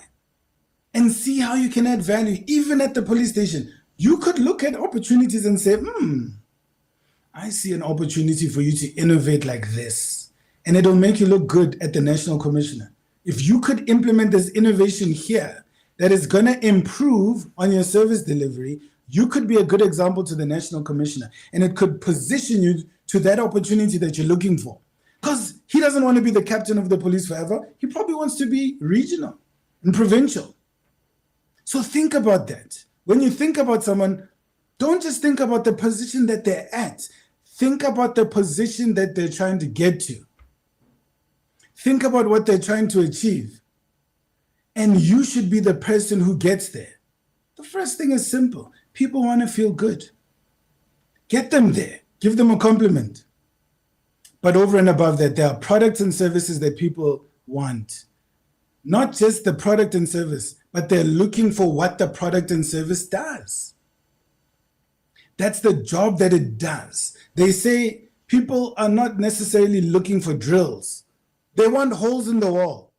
and see how you can add value. Even at the police station, you could look at opportunities and say, I see an opportunity for you to innovate like this. And it'll make you look good at the National Commissioner. If you could implement this innovation here that is going to improve on your service delivery, you could be a good example to the National Commissioner. And it could position you to that opportunity that you're looking for. Because he doesn't want to be the captain of the police forever. He probably wants to be regional and provincial. So think about that. When you think about someone, don't just think about the position that they're at. Think about the position that they're trying to get to. Think about what they're trying to achieve. And you should be the person who gets there. The first thing is simple. People want to feel good. Get them there. Give them a compliment. But over and above that, there are products and services that people want. Not just the product and service, but they're looking for what the product and service does. That's the job that it does. They say people are not necessarily looking for drills. They want holes in the wall.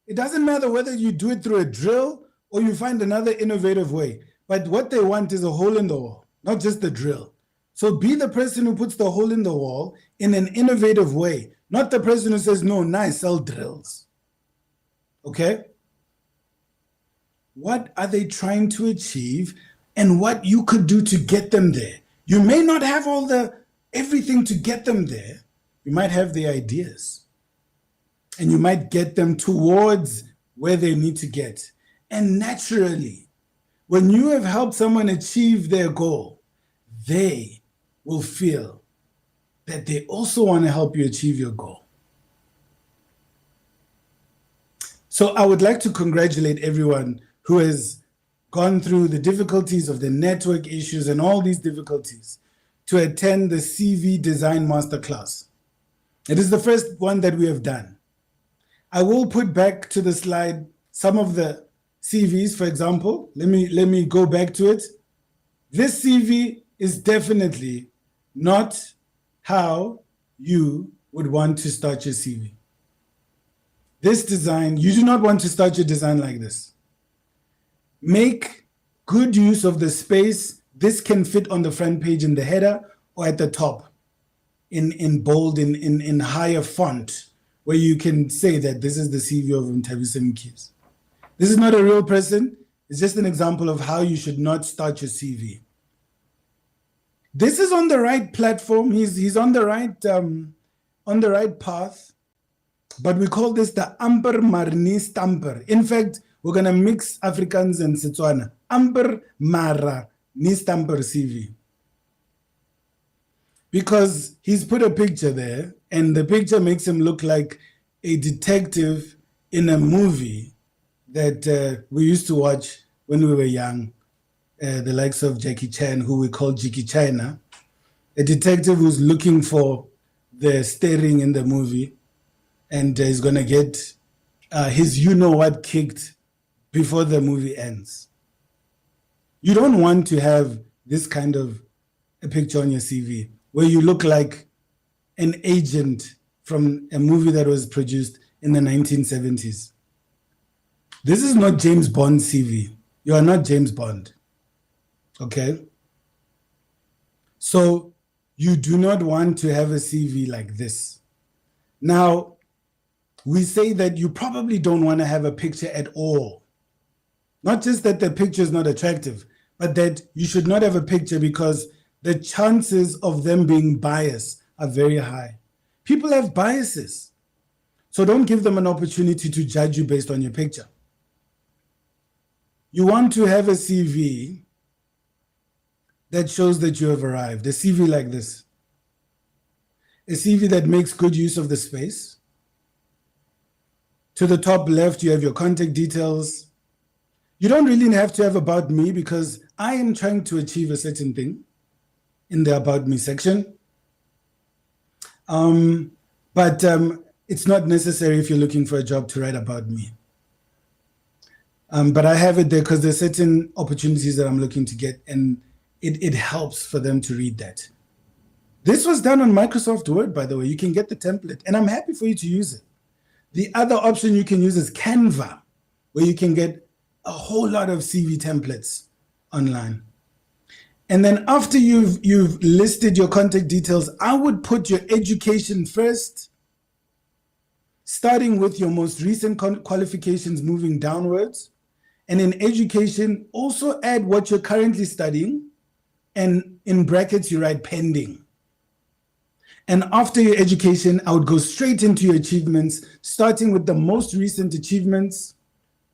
It doesn't matter whether you do it through a drill or you find another innovative way. But what they want is a hole in the wall, not just the drill. So be the person who puts the hole in the wall in an innovative way, not the person who says, no, nice, sell drills. Okay? What are they trying to achieve and what you could do to get them there? You may not have everything to get them there. You might have the ideas. And you might get them towards where they need to get. And naturally, when you have helped someone achieve their goal, they will feel that they also want to help you achieve your goal. So I would like to congratulate everyone who has gone through the difficulties of the network issues and all these difficulties to attend the CV Design Masterclass. It is the first one that we have done. I will put back to the slide some of the CVs, for example. Let me go back to it. This CV is definitely not how you would want to start your CV. This design, you do not want to start your design like this. Make good use of the space. This can fit on the front page in the header or at the top in bold, in higher font, where you can say that this is the CV of Mthabisa Mkhize. This is not a real person. It's just an example of how you should not start your CV. This is on the right platform. He's on the right path. But we call this the Amper Marni Stamper. In fact, we're going to mix Afrikaans and Setswana. Amper Mara Ni Stamper CV. Because he's put a picture there, and the picture makes him look like a detective in a movie that we used to watch when we were young, the likes of Jackie Chan, who we call Jackie China, a detective who's looking for the steering in the movie, and is going to get his you-know-what kicked before the movie ends. You don't want to have this kind of a picture on your CV where you look like an agent from a movie that was produced in the 1970s. This is not James Bond CV. You are not James Bond. Okay? So you do not want to have a CV like this. Now, we say that you probably don't want to have a picture at all. Not just that the picture is not attractive, but that you should not have a picture because the chances of them being biased are very high. People have biases. So don't give them an opportunity to judge you based on your picture. You want to have a CV that shows that you have arrived. A CV like this. A CV that makes good use of the space. To the top left, you have your contact details. You don't really have to have about me because I am trying to achieve a certain thing in the about me section. But it's not necessary if you're looking for a job to write about me. But I have it there because there's certain opportunities that I'm looking to get, and it helps for them to read that. This was done on Microsoft Word, by the way. You can get the template, and I'm happy for you to use it. The other option you can use is Canva, where you can get a whole lot of CV templates online. And then after you've listed your contact details, I would put your education first, starting with your most recent qualifications moving downwards. And in education, also add what you're currently studying, and in brackets, you write pending. And after your education, I would go straight into your achievements, starting with the most recent achievements,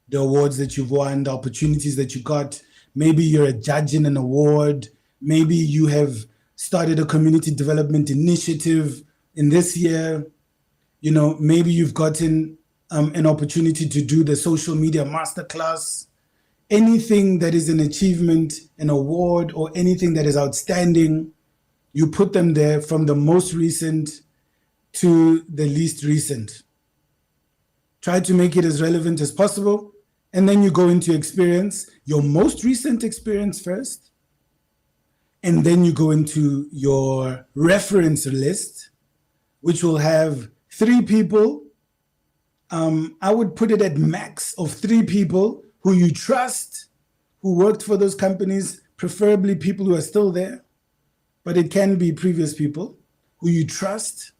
the awards that you've won, the opportunities that you got. Maybe you're a judge in an award. Maybe you have started a community development initiative in this year. You know, maybe you've gotten an opportunity to do the social media masterclass. Anything that is an achievement, an award, or anything that is outstanding, you put them there from the most recent to the least recent. Try to make it as relevant as possible. And then you go into experience, your most recent experience first. And then you go into your reference list, which will have 3 people. I would put it at max of 3 people who you trust, who worked for those companies, preferably people who are still there. But it can be previous people who you trust.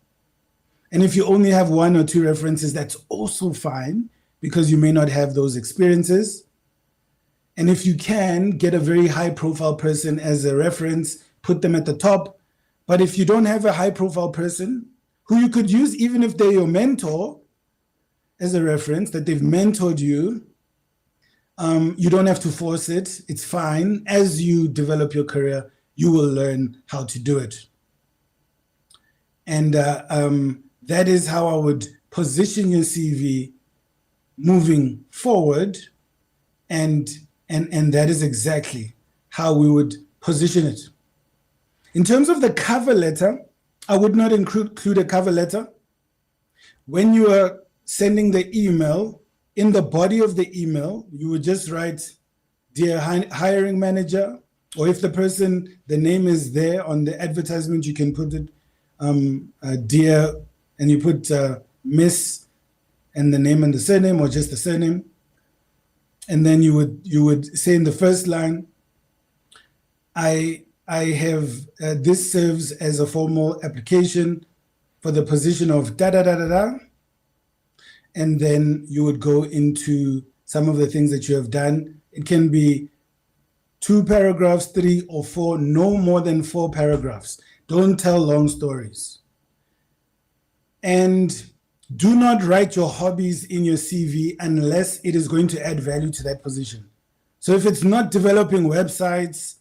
And if you only have 1 or 2 references, that's also fine because you may not have those experiences. And if you can, get a very high profile person as a reference, put them at the top. But if you don't have a high profile person who you could use, even if they're your mentor as a reference, that they've mentored you, you don't have to force it. It's fine. As you develop your career, you will learn how to do it. And that is how I would position your CV moving forward. And that is exactly how we would position it. In terms of the cover letter, I would not include a cover letter. When you are sending the email, in the body of the email, you would just write, "Dear hiring manager," or if the name is there on the advertisement, you can put it, "Dear," and you put Miss and the name and the surname, or just the surname. And then you would say in the first line, I have, this serves as a formal application for the position of da-da-da-da-da. And then you would go into some of the things that you have done. It can be 2 paragraphs, 3 or 4, no more than 4 paragraphs. Don't tell long stories. And do not write your hobbies in your CV unless it is going to add value to that position. So if it's not developing websites,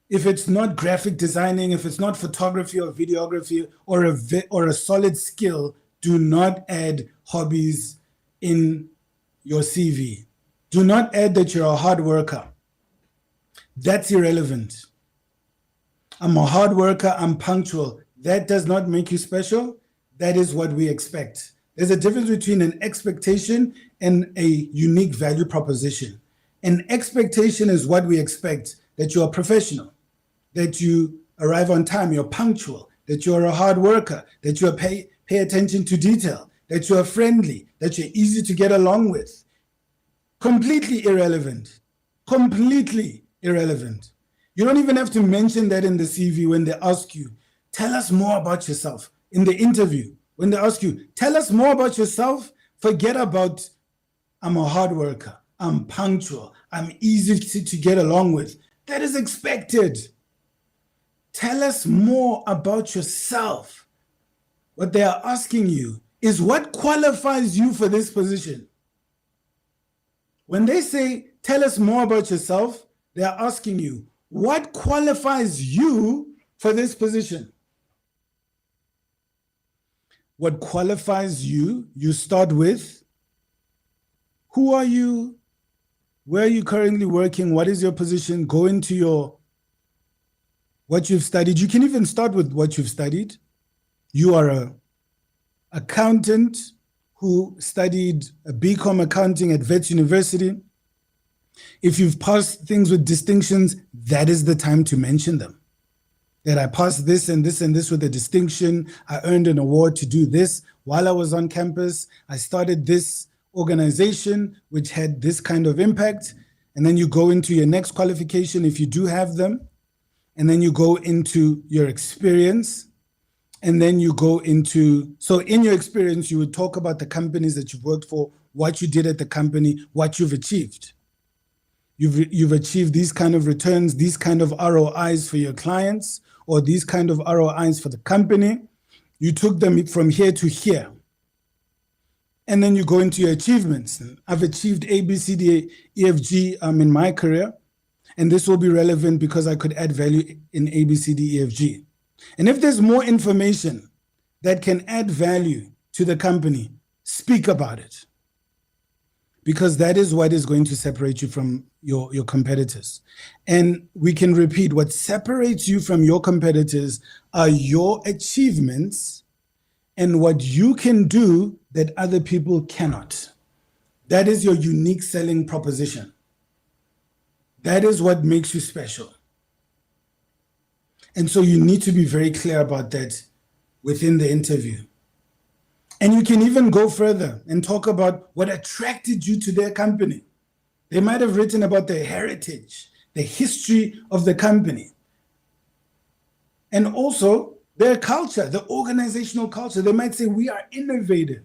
if it's not graphic designing, if it's not photography or videography or a solid skill, do not add hobbies in your CV. Do not add that you're a hard worker. That's irrelevant. I'm a hard worker, I'm punctual. That does not make you special. That is what we expect. There's a difference between an expectation and a unique value proposition. An expectation is what we expect, that you are professional, that you arrive on time, you're punctual, that you are a hard worker, that you pay attention to detail, that you are friendly, that you're easy to get along with. Completely irrelevant. Completely irrelevant. You don't even have to mention that in the CV when they ask you, tell us more about yourself in the interview. When they ask you, tell us more about yourself, forget about I'm a hard worker, I'm punctual, I'm easy to get along with. That is expected. Tell us more about yourself. What they are asking you is what qualifies you for this position. When they say, tell us more about yourself, they are asking you, what qualifies you for this position? What qualifies you, you start with, who are you? Where are you currently working? What is your position? Go into what you've studied. You can even start with what you've studied. You are an accountant who studied a BCom accounting at Wits University. If you've passed things with distinctions, that is the time to mention them. That I passed this and this and this with a distinction. I earned an award to do this while I was on campus. I started this organization which had this kind of impact. And then you go into your next qualification if you do have them. And then you go into your experience. And then you go into, so in your experience, you would talk about the companies that you've worked for, what you did at the company, what you've achieved. You've achieved these kind of returns, these kind of ROIs for your clients, or these kind of ROIs for the company. You took them from here to here. And then you go into your achievements. I've achieved A, B, C, D, E, F, G in my career. And this will be relevant because I could add value in A, B, C, D, E, F, G. And if there's more information that can add value to the company, speak about it. Because that is what is going to separate you from your competitors. And we can repeat, what separates you from your competitors are your achievements and what you can do that other people cannot. That is your unique selling proposition. That is what makes you special. And so you need to be very clear about that within the interview. And you can even go further and talk about what attracted you to their company. They might have written about their heritage, the history of the company, and also their culture, the organizational culture. They might say, we are innovative.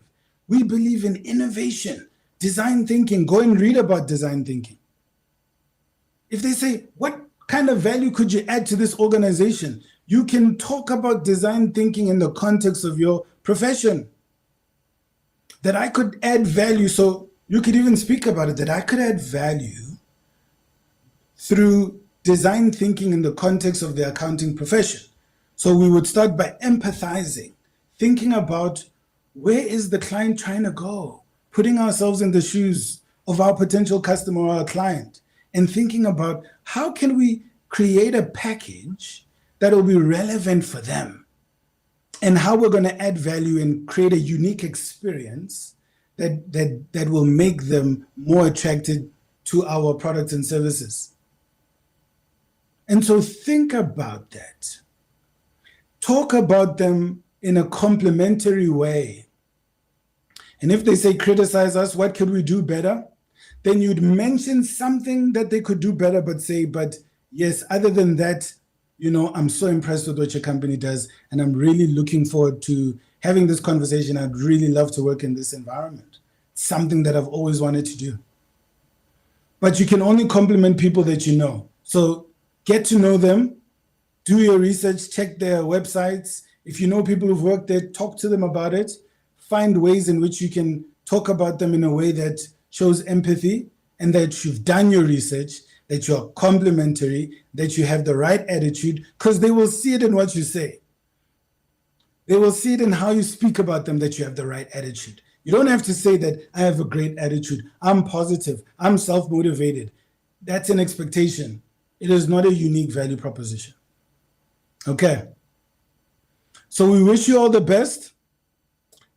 We believe in innovation, design thinking. Go and read about design thinking. If they say, what kind of value could you add to this organization? You can talk about design thinking in the context of your profession. That I could add value, so you could even speak about it, that I could add value through design thinking in the context of the accounting profession. So we would start by empathizing, thinking about where is the client trying to go, putting ourselves in the shoes of our potential customer or our client, and thinking about how can we create a package that will be relevant for them, and how we're going to add value and create a unique experience that will make them more attracted to our products and services. And so think about that. Talk about them in a complimentary way. And if they say, criticize us, what could we do better? Then you'd mention something that they could do better, but say, but yes, other than that, you know, I'm so impressed with what your company does, and I'm really looking forward to having this conversation. I'd really love to work in this environment. It's something that I've always wanted to do. But you can only compliment people that you know. So get to know them, do your research, check their websites. If you know people who've worked there, talk to them about it. Find ways in which you can talk about them in a way that shows empathy and that you've done your research, that you're complimentary, that you have the right attitude, because they will see it in what you say. They will see it in how you speak about them, that you have the right attitude. You don't have to say that I have a great attitude, I'm positive, I'm self-motivated. That's an expectation. It is not a unique value proposition. Okay. So we wish you all the best.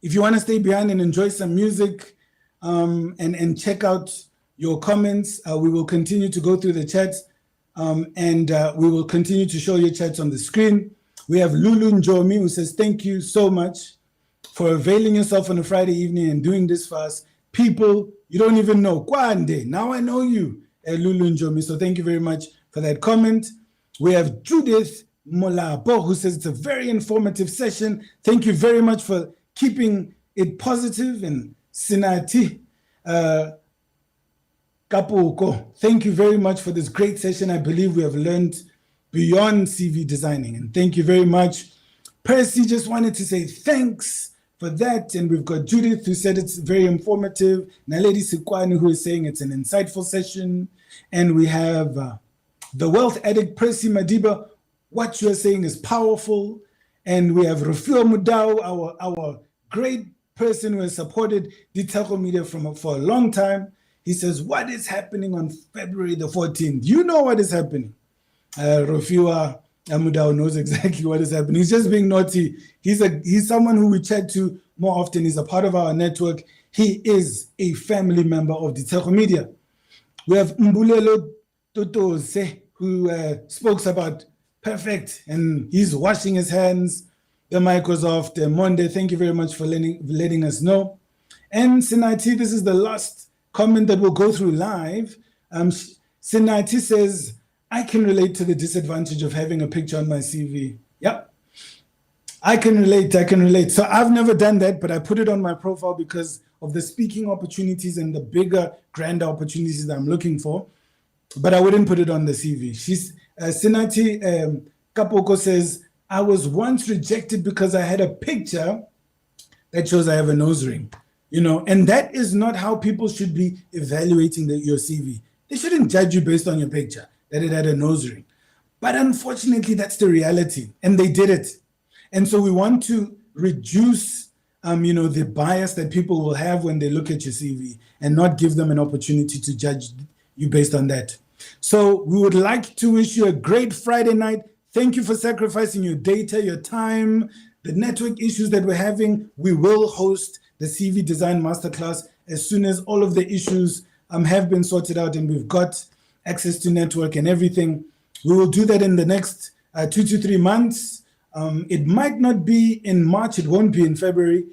If you want to stay behind and enjoy some music and check out your comments, we will continue to go through the chats and we will continue to show your chats on the screen. We have Lulu Njomi who says, thank you so much for availing yourself on a Friday evening and doing this for us. People you don't even know. Kwande, now I know you, Lulu Njomi. So thank you very much for that comment. We have Judith Molapo who says it's a very informative session. Thank you very much for keeping it positive. And Sinati Kapoko, thank you very much for this great session. I believe we have learned beyond CV designing. And thank you very much. Percy just wanted to say thanks for that. And we've got Judith who said it's very informative. Naledi Sikwani who is saying it's an insightful session. And we have the wealth addict Percy Madiba. What you're saying is powerful. And we have Rufio Mudau, our great person who has supported Ditshego Media for a long time. He says, what is happening on February the 14th? You know what is happening. Rufio Mudau knows exactly what is happening. He's just being naughty. He's someone who we chat to more often. He's a part of our network. He is a family member of Ditshego Media. We have Mbulelo Totose, who spoke about perfect, and he's washing his hands. The mic was off. Monday, thank you very much for letting us know. And Sinati, this is the last comment that we'll go through live. Sinati says, I can relate to the disadvantage of having a picture on my CV. Yep. I can relate. So I've never done that, but I put it on my profile because of the speaking opportunities and the bigger, grander opportunities that I'm looking for. But I wouldn't put it on the CV. Sinati Kapoko says, I was once rejected because I had a picture that shows I have a nose ring. And that is not how people should be evaluating your CV. They shouldn't judge you based on your picture, that it had a nose ring. But unfortunately, that's the reality, and they did it. And so we want to reduce, the bias that people will have when they look at your CV and not give them an opportunity to judge you based on that. So we would like to wish you a great Friday night. Thank you for sacrificing your data, your time, the network issues that we're having. We will host the CV Design Masterclass as soon as all of the issues have been sorted out and we've got access to network and everything. We will do that in the next 2 to 3 months. It might not be in March. It won't be in February.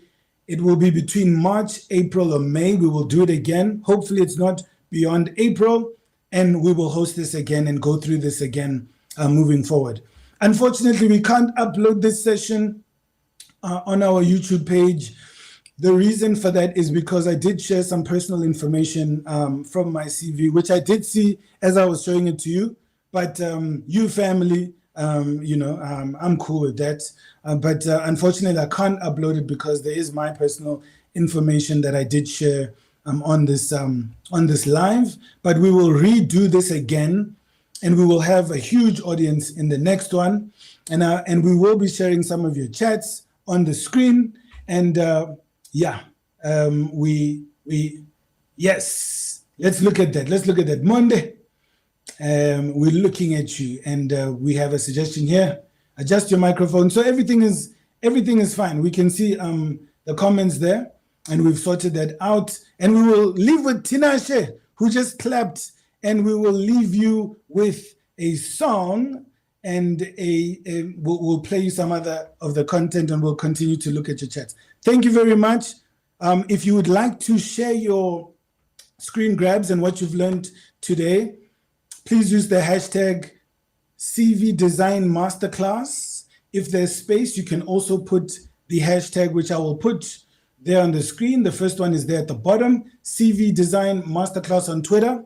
It will be between March, April, or May. We will do it again. Hopefully it's not beyond April, and we will host this again and go through this again moving forward. Unfortunately, we can't upload this session on our YouTube page. The reason for that is because I did share some personal information from my CV, which I did see as I was showing it to you. But you family, I'm cool with that. But unfortunately, I can't upload it because there is my personal information that I did share on this live. But we will redo this again, and we will have a huge audience in the next one. And we will be sharing some of your chats on the screen. And yes, let's look at that. Monday, we're looking at you, and we have a suggestion here. Adjust your microphone. So everything is fine. We can see the comments there, and we've sorted that out. And we will leave with Tinashe, who just clapped, and we will leave you with a song, and we'll play you some other of the content, and we'll continue to look at your chats. Thank you very much. If you would like to share your screen grabs and what you've learned today, please use the hashtag CV Design Masterclass. If there's space, you can also put the hashtag, which I will put there on the screen. The first one is there at the bottom, CV Design Masterclass on Twitter.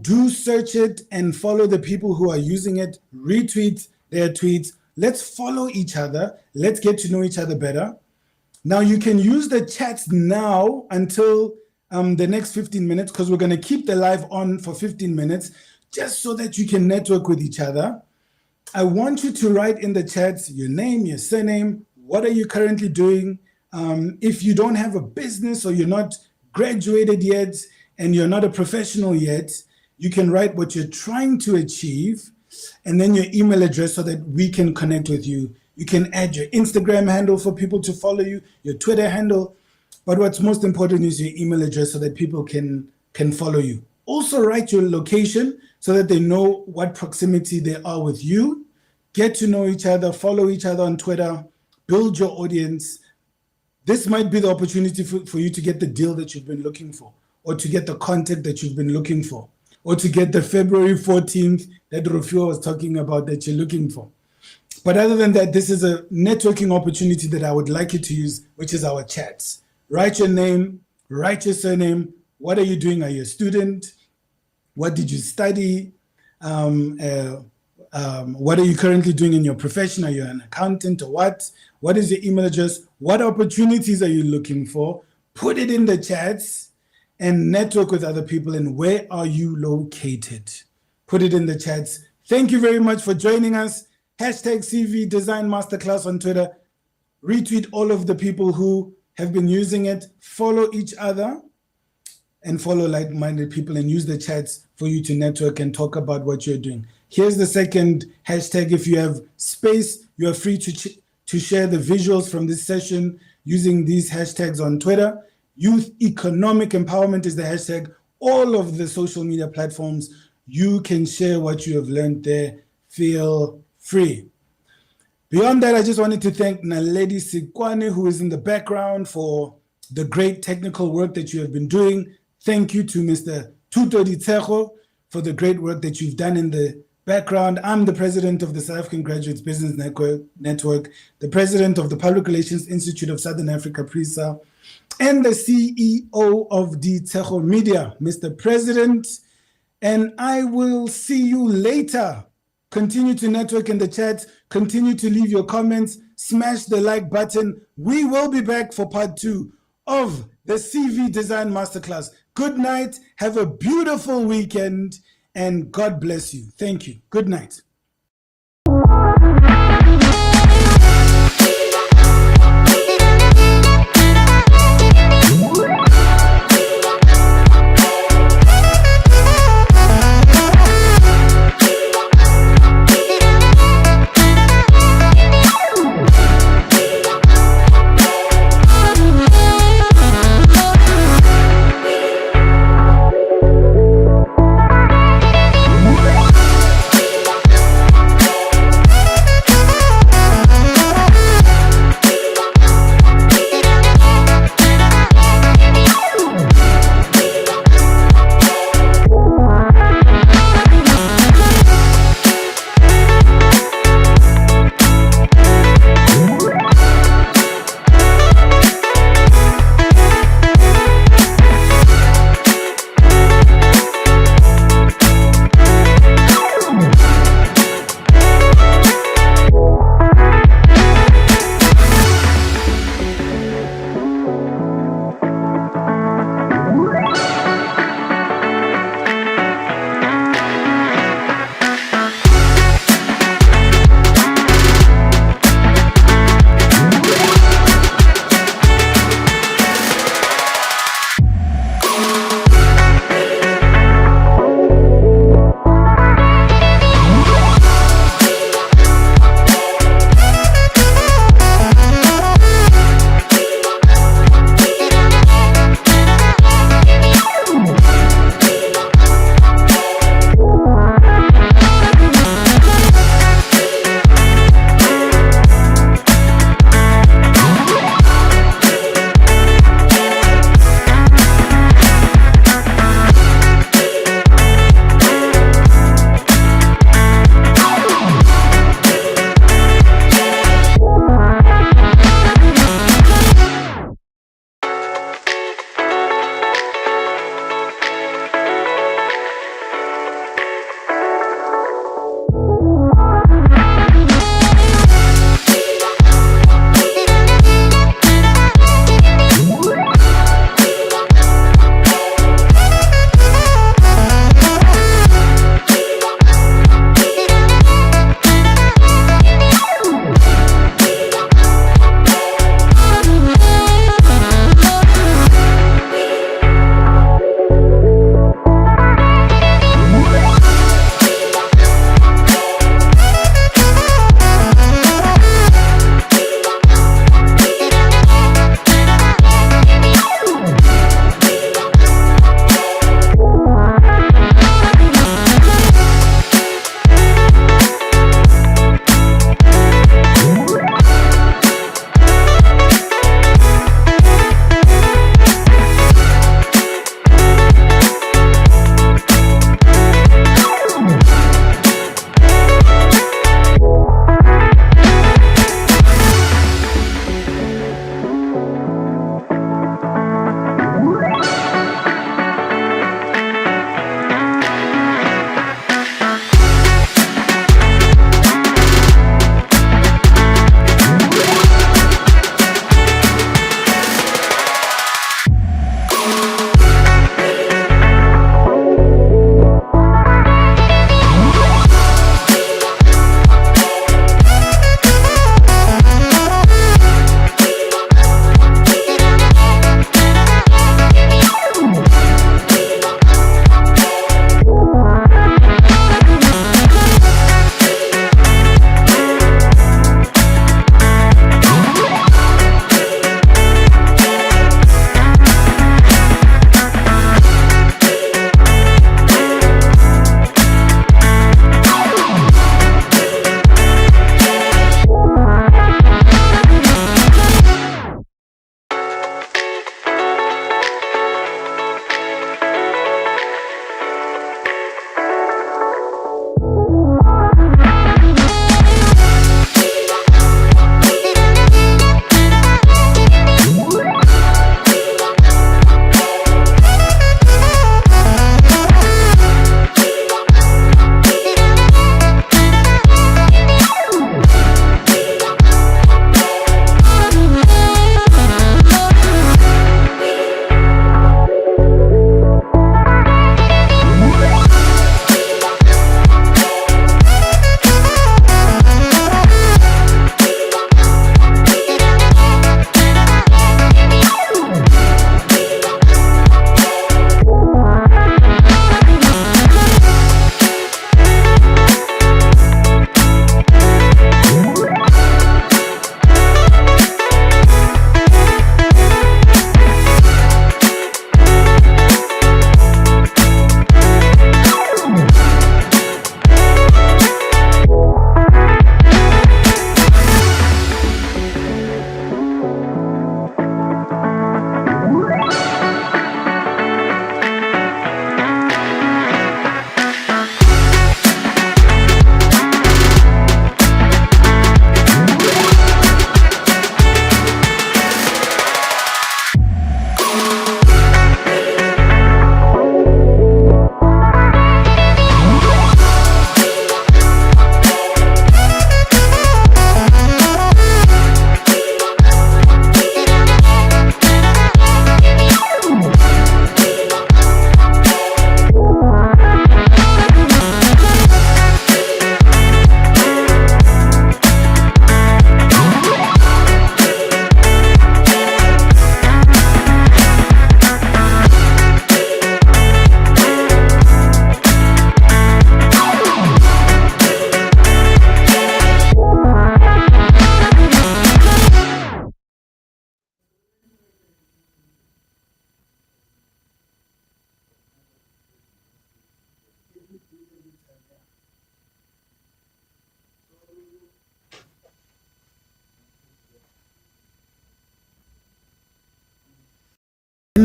Do search it and follow the people who are using it. Retweet their tweets. Let's follow each other. Let's get to know each other better. Now you can use the chats now until the next 15 minutes, because we're going to keep the live on for 15 minutes just so that you can network with each other. I want you to write in the chats your name, your surname, what are you currently doing? If you don't have a business or you're not graduated yet and you're not a professional yet, you can write what you're trying to achieve and then your email address so that we can connect with you. You can add your Instagram handle for people to follow you, your Twitter handle. But what's most important is your email address so that people can follow you. Also write your location so that they know what proximity they are with you. Get to know each other, follow each other on Twitter, build your audience. This might be the opportunity for you to get the deal that you've been looking for, or to get the contact that you've been looking for, or to get the February 14th that Rufio was talking about that you're looking for. But other than that, this is a networking opportunity that I would like you to use, which is our chats. Write your name, write your surname. What are you doing? Are you a student? What did you study? What are you currently doing in your profession? Are you an accountant or what? What is your email address? What opportunities are you looking for? Put it in the chats and network with other people. And where are you located? Put it in the chats. Thank you very much for joining us. Hashtag CV Design Masterclass on Twitter. Retweet all of the people who have been using it. Follow each other and follow like-minded people and use the chats for you to network and talk about what you're doing. Here's the second hashtag. If you have space, you are free to share the visuals from this session using these hashtags on Twitter. Youth Economic Empowerment is the hashtag. All of the social media platforms, you can share what you have learned there. Feel free. Beyond that, I just wanted to thank Naledi Sikwane, who is in the background, for the great technical work that you have been doing. Thank you to Mr. Tebogo Ditshego for the great work that you've done in the background. I'm the president of the South African Graduates Business Network, the president of the Public Relations Institute of Southern Africa, PRISA, and the CEO of Ditshego Media, Mr. President. And I will see you later. Continue to network in the chat. Continue to leave your comments. Smash the like button. We will be back for part 2 of the CV Design Masterclass. Good night. Have a beautiful weekend. And God bless you. Thank you. Good night.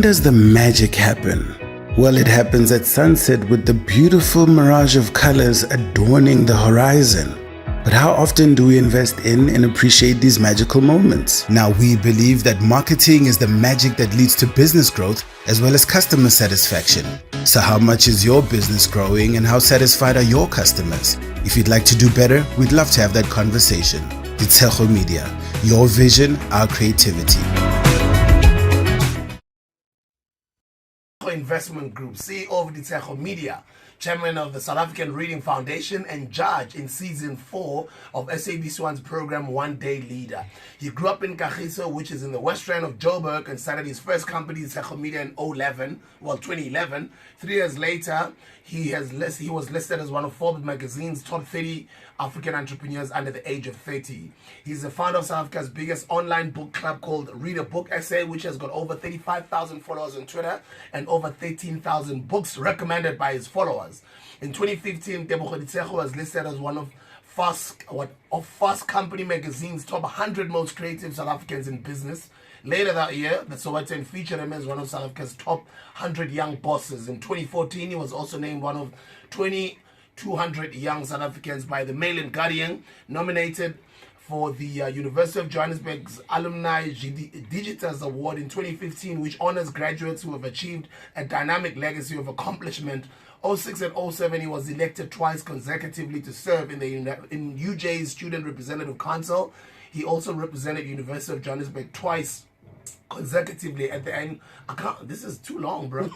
does the magic happen? Well, it happens at sunset with the beautiful mirage of colors adorning the horizon. But how often do we invest in and appreciate these magical moments? Now, we believe that marketing is the magic that leads to business growth as well as customer satisfaction. So how much is your business growing and how satisfied are your customers? If you'd like to do better, we'd love to have that conversation. Ditshego Media, your vision, our creativity. Investment Group, CEO of Ditshego Media, chairman of the South African Reading Foundation, and judge in season 4 of SABC1's program One Day Leader. He grew up in Kagiso, which is in the West Rand of Joburg, and started his first company, Ditshego Media, in 2011. 3 years later, he was listed as one of Forbes magazine's top 30 African entrepreneurs under the age of 30. He's the founder of South Africa's biggest online book club called Read a Book SA, which has got over 35,000 followers on Twitter and over 13,000 books recommended by his followers. In 2015, Tebogo Ditshego was listed as one of Fast Company magazine's top 100 most creative South Africans in business. Later that year, the Sowetan featured him as one of South Africa's top 100 young bosses. In 2014, he was also named one of 200 young South Africans by the Mail and Guardian, nominated for the University of Johannesburg's Alumni Digitas Award in 2015, which honors graduates who have achieved a dynamic legacy of accomplishment. 06 and 07, he was elected twice consecutively to serve in UJ's Student Representative Council. He also represented University of Johannesburg twice consecutively at the end. This is too long, bro.